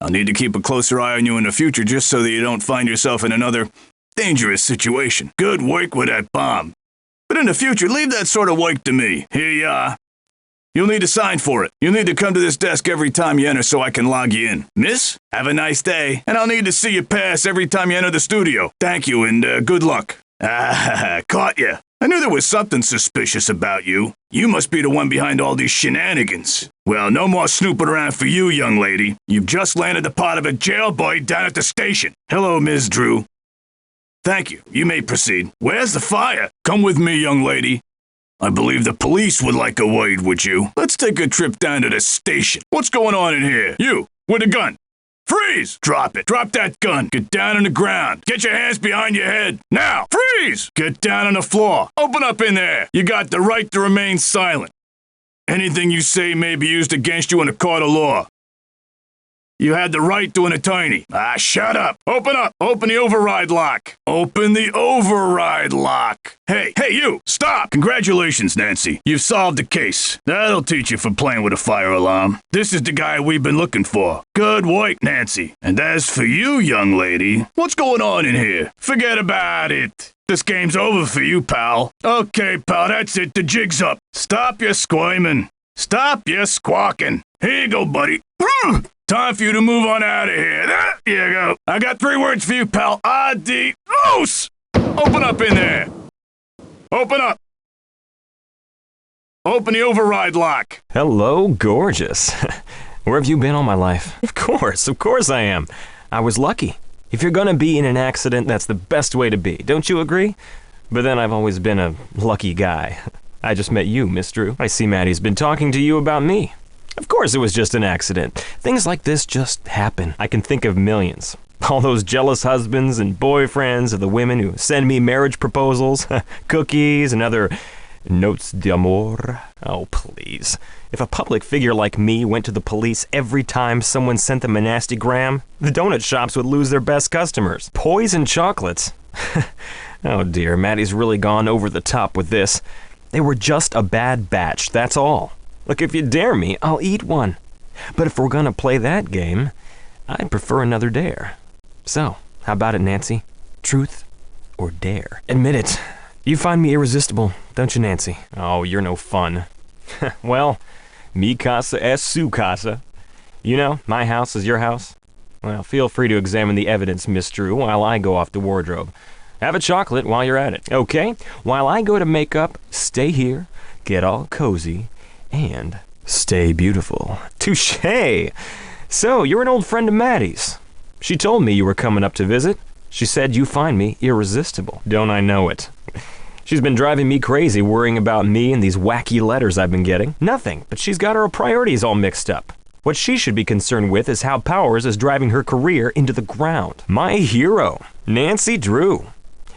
I'll need to keep a closer eye on you in the future just so that you don't find yourself in another dangerous situation. Good work with that bomb. But in the future, leave that sort of work to me. Here you are. You'll need to sign for it. You'll need to come to this desk every time you enter so I can log you in. Miss, have a nice day. And I'll need to see you pass every time you enter the studio. Thank you and good luck. Ah, caught you. I knew there was something suspicious about you. You must be the one behind all these shenanigans. Well, no more snooping around for you, young lady. You've just landed the part of a jailboy down at the station. Hello, Ms. Drew. Thank you. You may proceed. Where's the fire? Come with me, young lady. I believe the police would like a word with you. Let's take a trip down to the station. What's going on in here? You, with a gun. Freeze! Drop it. Drop that gun. Get down on the ground. Get your hands behind your head. Now! Freeze! Get down on the floor. Open up in there. You got the right to remain silent. Anything you say may be used against you in a court of law. You had the right to an attorney. Ah, shut up. Open up. Open the override lock. Open the override lock. Hey, you, stop. Congratulations, Nancy. You've solved the case. That'll teach you for playing with a fire alarm. This is the guy we've been looking for. Good work, Nancy. And as for you, young lady, what's going on in here? Forget about it. This game's over for you, pal. Okay, pal, that's it. The jig's up. Stop your squirming. Stop your squawking. Here you go, buddy. Time for you to move on out of here. There you go. I got 3 words for you, pal. Adios! Open up in there. Open up. Open the override lock. Hello, gorgeous. Where have you been all my life? Of course I am. I was lucky. If you're gonna be in an accident, that's the best way to be. Don't you agree? But then I've always been a lucky guy. I just met you, Miss Drew. I see Maddie's been talking to you about me. Of course it was just an accident. Things like this just happen. I can think of millions. All those jealous husbands and boyfriends of the women who send me marriage proposals, cookies, and other notes d'amour. Oh, please. If a public figure like me went to the police every time someone sent them a nasty gram, the donut shops would lose their best customers. Poison chocolates. Oh dear, Maddie's really gone over the top with this. They were just a bad batch, that's all. Look, if you dare me, I'll eat one. But if we're gonna play that game, I'd prefer another dare. So, how about it, Nancy? Truth or dare? Admit it. You find me irresistible, don't you, Nancy? Oh, you're no fun. Well, mi casa es su casa. You know, my house is your house. Well, feel free to examine the evidence, Miss Drew, while I go off the wardrobe. Have a chocolate while you're at it, okay? While I go to make up, stay here, get all cozy, and stay beautiful. Touché! So, you're an old friend of Maddie's. She told me you were coming up to visit. She said you find me irresistible. Don't I know it? She's been driving me crazy worrying about me and these wacky letters I've been getting. Nothing, but she's got her priorities all mixed up. What she should be concerned with is how Powers is driving her career into the ground. My hero, Nancy Drew.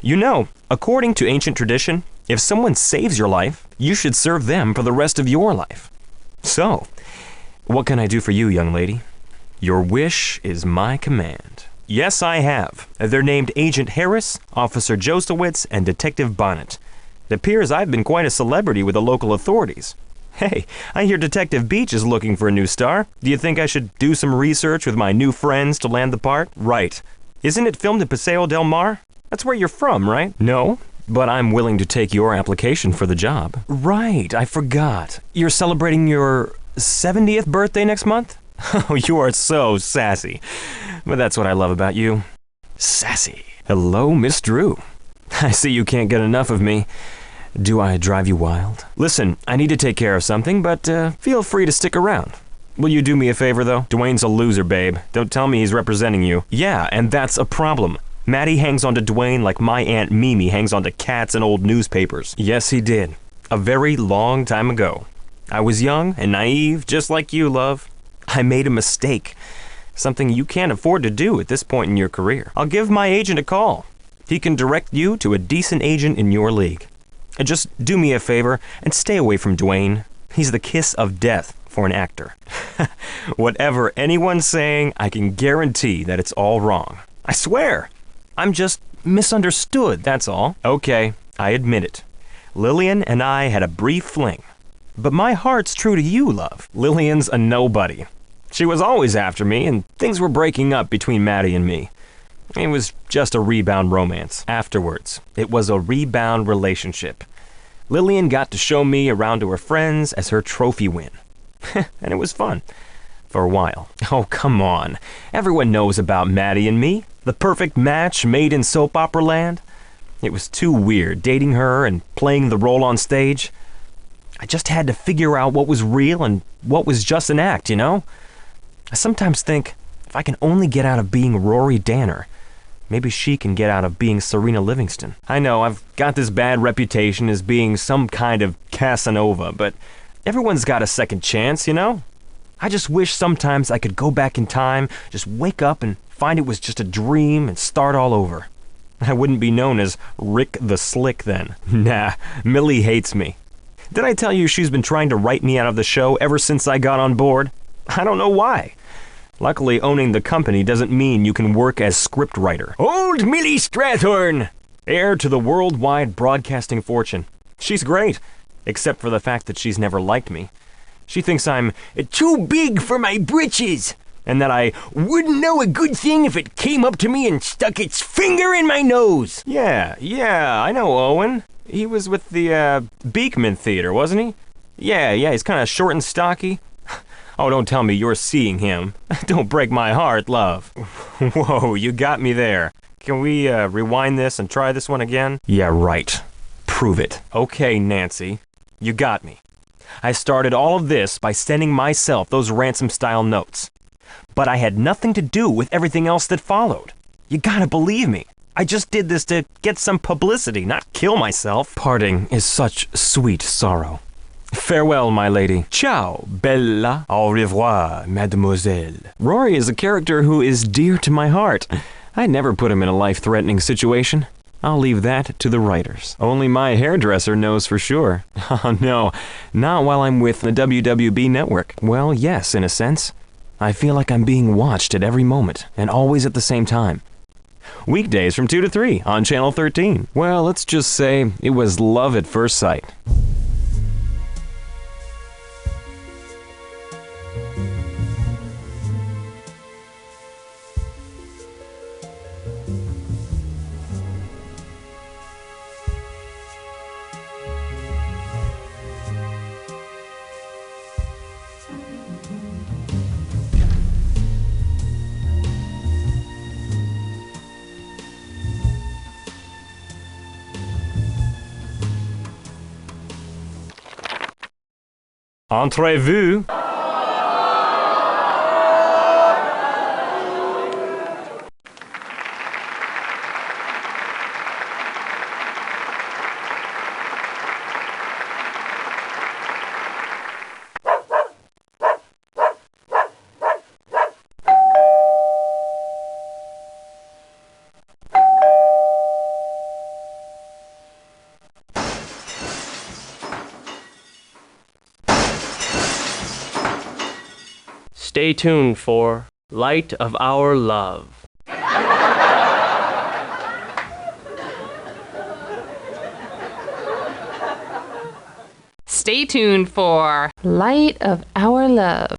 You know, according to ancient tradition, if someone saves your life, you should serve them for the rest of your life. So, what can I do for you, young lady? Your wish is my command. Yes, I have. They're named Agent Harris, Officer Josewitz, and Detective Bonnet. It appears I've been quite a celebrity with the local authorities. Hey, I hear Detective Beach is looking for a new star. Do you think I should do some research with my new friends to land the part? Right. Isn't it filmed in Paseo del Mar? That's where you're from, right? No, but I'm willing to take your application for the job. Right, I forgot. You're celebrating your 70th birthday next month? Oh, you are so sassy. But that's what I love about you. Sassy. Hello, Miss Drew. I see you can't get enough of me. Do I drive you wild? Listen, I need to take care of something, but feel free to stick around. Will you do me a favor, though? Dwayne's a loser, babe. Don't tell me he's representing you. Yeah, and that's a problem. Maddie hangs on to Dwayne like my Aunt Mimi hangs on to cats and old newspapers. Yes, he did. A very long time ago. I was young and naive, just like you, love. I made a mistake. Something you can't afford to do at this point in your career. I'll give my agent a call. He can direct you to a decent agent in your league. Just do me a favor and stay away from Dwayne. He's the kiss of death for an actor. Whatever anyone's saying, I can guarantee that it's all wrong. I swear. I'm just misunderstood, that's all. Okay, I admit it. Lillian and I had a brief fling. But my heart's true to you, love. Lillian's a nobody. She was always after me, and things were breaking up between Maddie and me. It was just a rebound romance. Afterwards, it was a rebound relationship. Lillian got to show me around to her friends as her trophy win. And it was fun. For a while. Oh, come on. Everyone knows about Maddie and me. The perfect match made in soap opera land. It was too weird dating her and playing the role on stage. I just had to figure out what was real and what was just an act, you know? I sometimes think if I can only get out of being Rory Danner, maybe she can get out of being Serena Livingston. I know I've got this bad reputation as being some kind of Casanova, but everyone's got a second chance, you know? I just wish sometimes I could go back in time, just wake up and find it was just a dream and start all over. I wouldn't be known as Rick the Slick then. Nah, Millie hates me. Did I tell you she's been trying to write me out of the show ever since I got on board? I don't know why. Luckily, owning the company doesn't mean you can work as scriptwriter. Old Millie Strathorn! Heir to the worldwide broadcasting fortune. She's great, except for the fact that she's never liked me. She thinks I'm too big for my britches, and that I wouldn't know a good thing if it came up to me and stuck its finger in my nose. Yeah, I know Owen. He was with the Beekman Theater, wasn't he? Yeah, he's kind of short and stocky. Oh, don't tell me you're seeing him. Don't break my heart, love. Whoa, you got me there. Can we rewind this and try this one again? Yeah, right. Prove it. Okay, Nancy. You got me. I started all of this by sending myself those ransom-style notes. But I had nothing to do with everything else that followed. You gotta believe me. I just did this to get some publicity, not kill myself. Parting is such sweet sorrow. Farewell, my lady. Ciao, bella. Au revoir, mademoiselle. Rory is a character who is dear to my heart. I'd never put him in a life-threatening situation. I'll leave that to the writers. Only my hairdresser knows for sure. Oh no, not while I'm with the WWB network. Well, yes, in a sense. I feel like I'm being watched at every moment, and always at the same time. Weekdays from 2 to 3 on Channel 13. Well, let's just say it was love at first sight. Entrez-vous? Stay tuned for Light of Our Love. Stay tuned for Light of Our Love.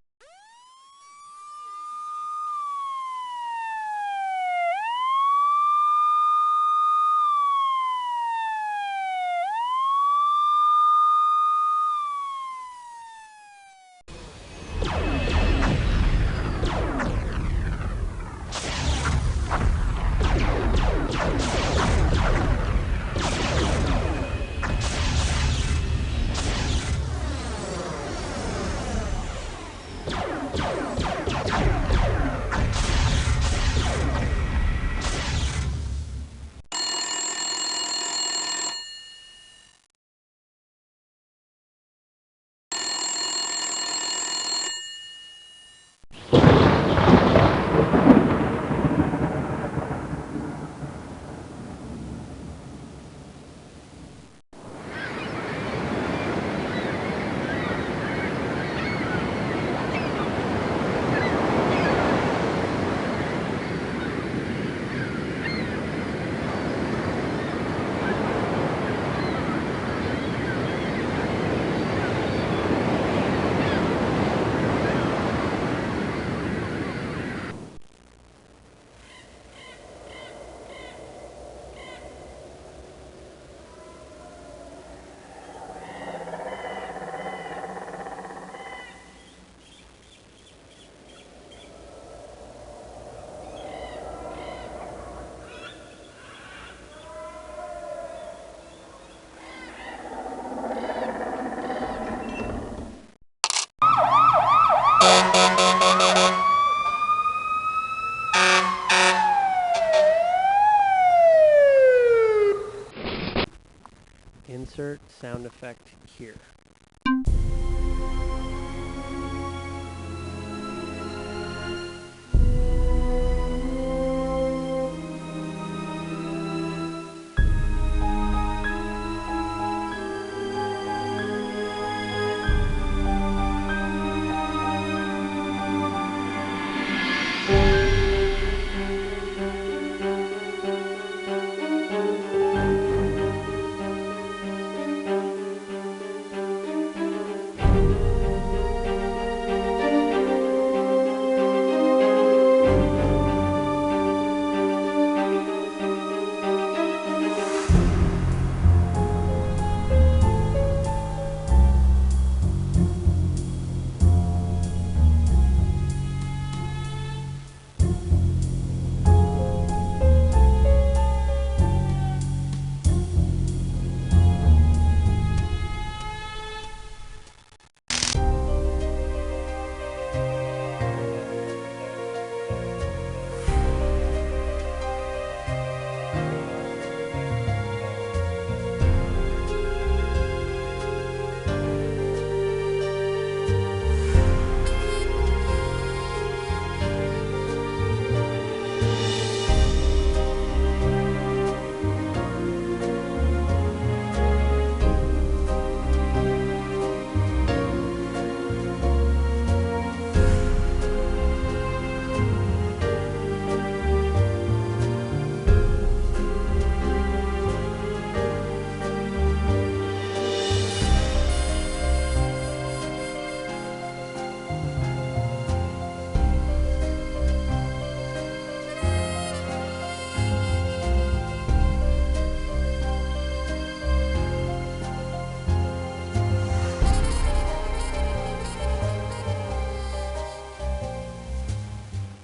insert sound effect here.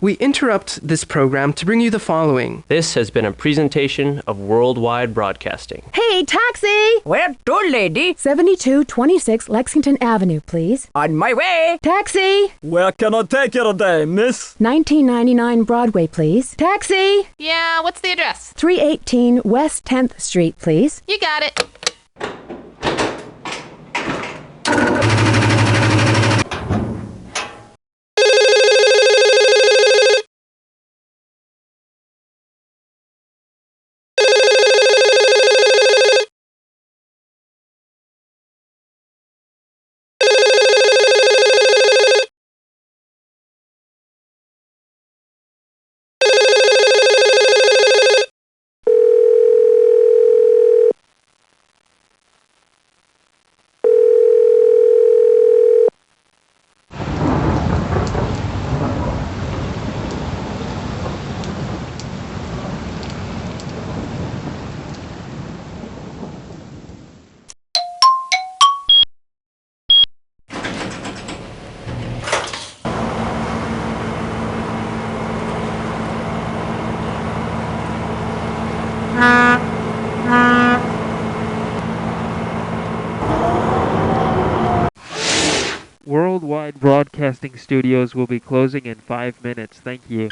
We interrupt this program to bring you the following. This has been a presentation of Worldwide Broadcasting. Hey, taxi! Where to, lady? 7226 Lexington Avenue, please. On my way. Taxi! Where can I take you today, miss? 1999 Broadway, please. Taxi! Yeah, what's the address? 318 West 10th Street, please. You got it. Worldwide Broadcasting Studios will be closing in 5 minutes. Thank you.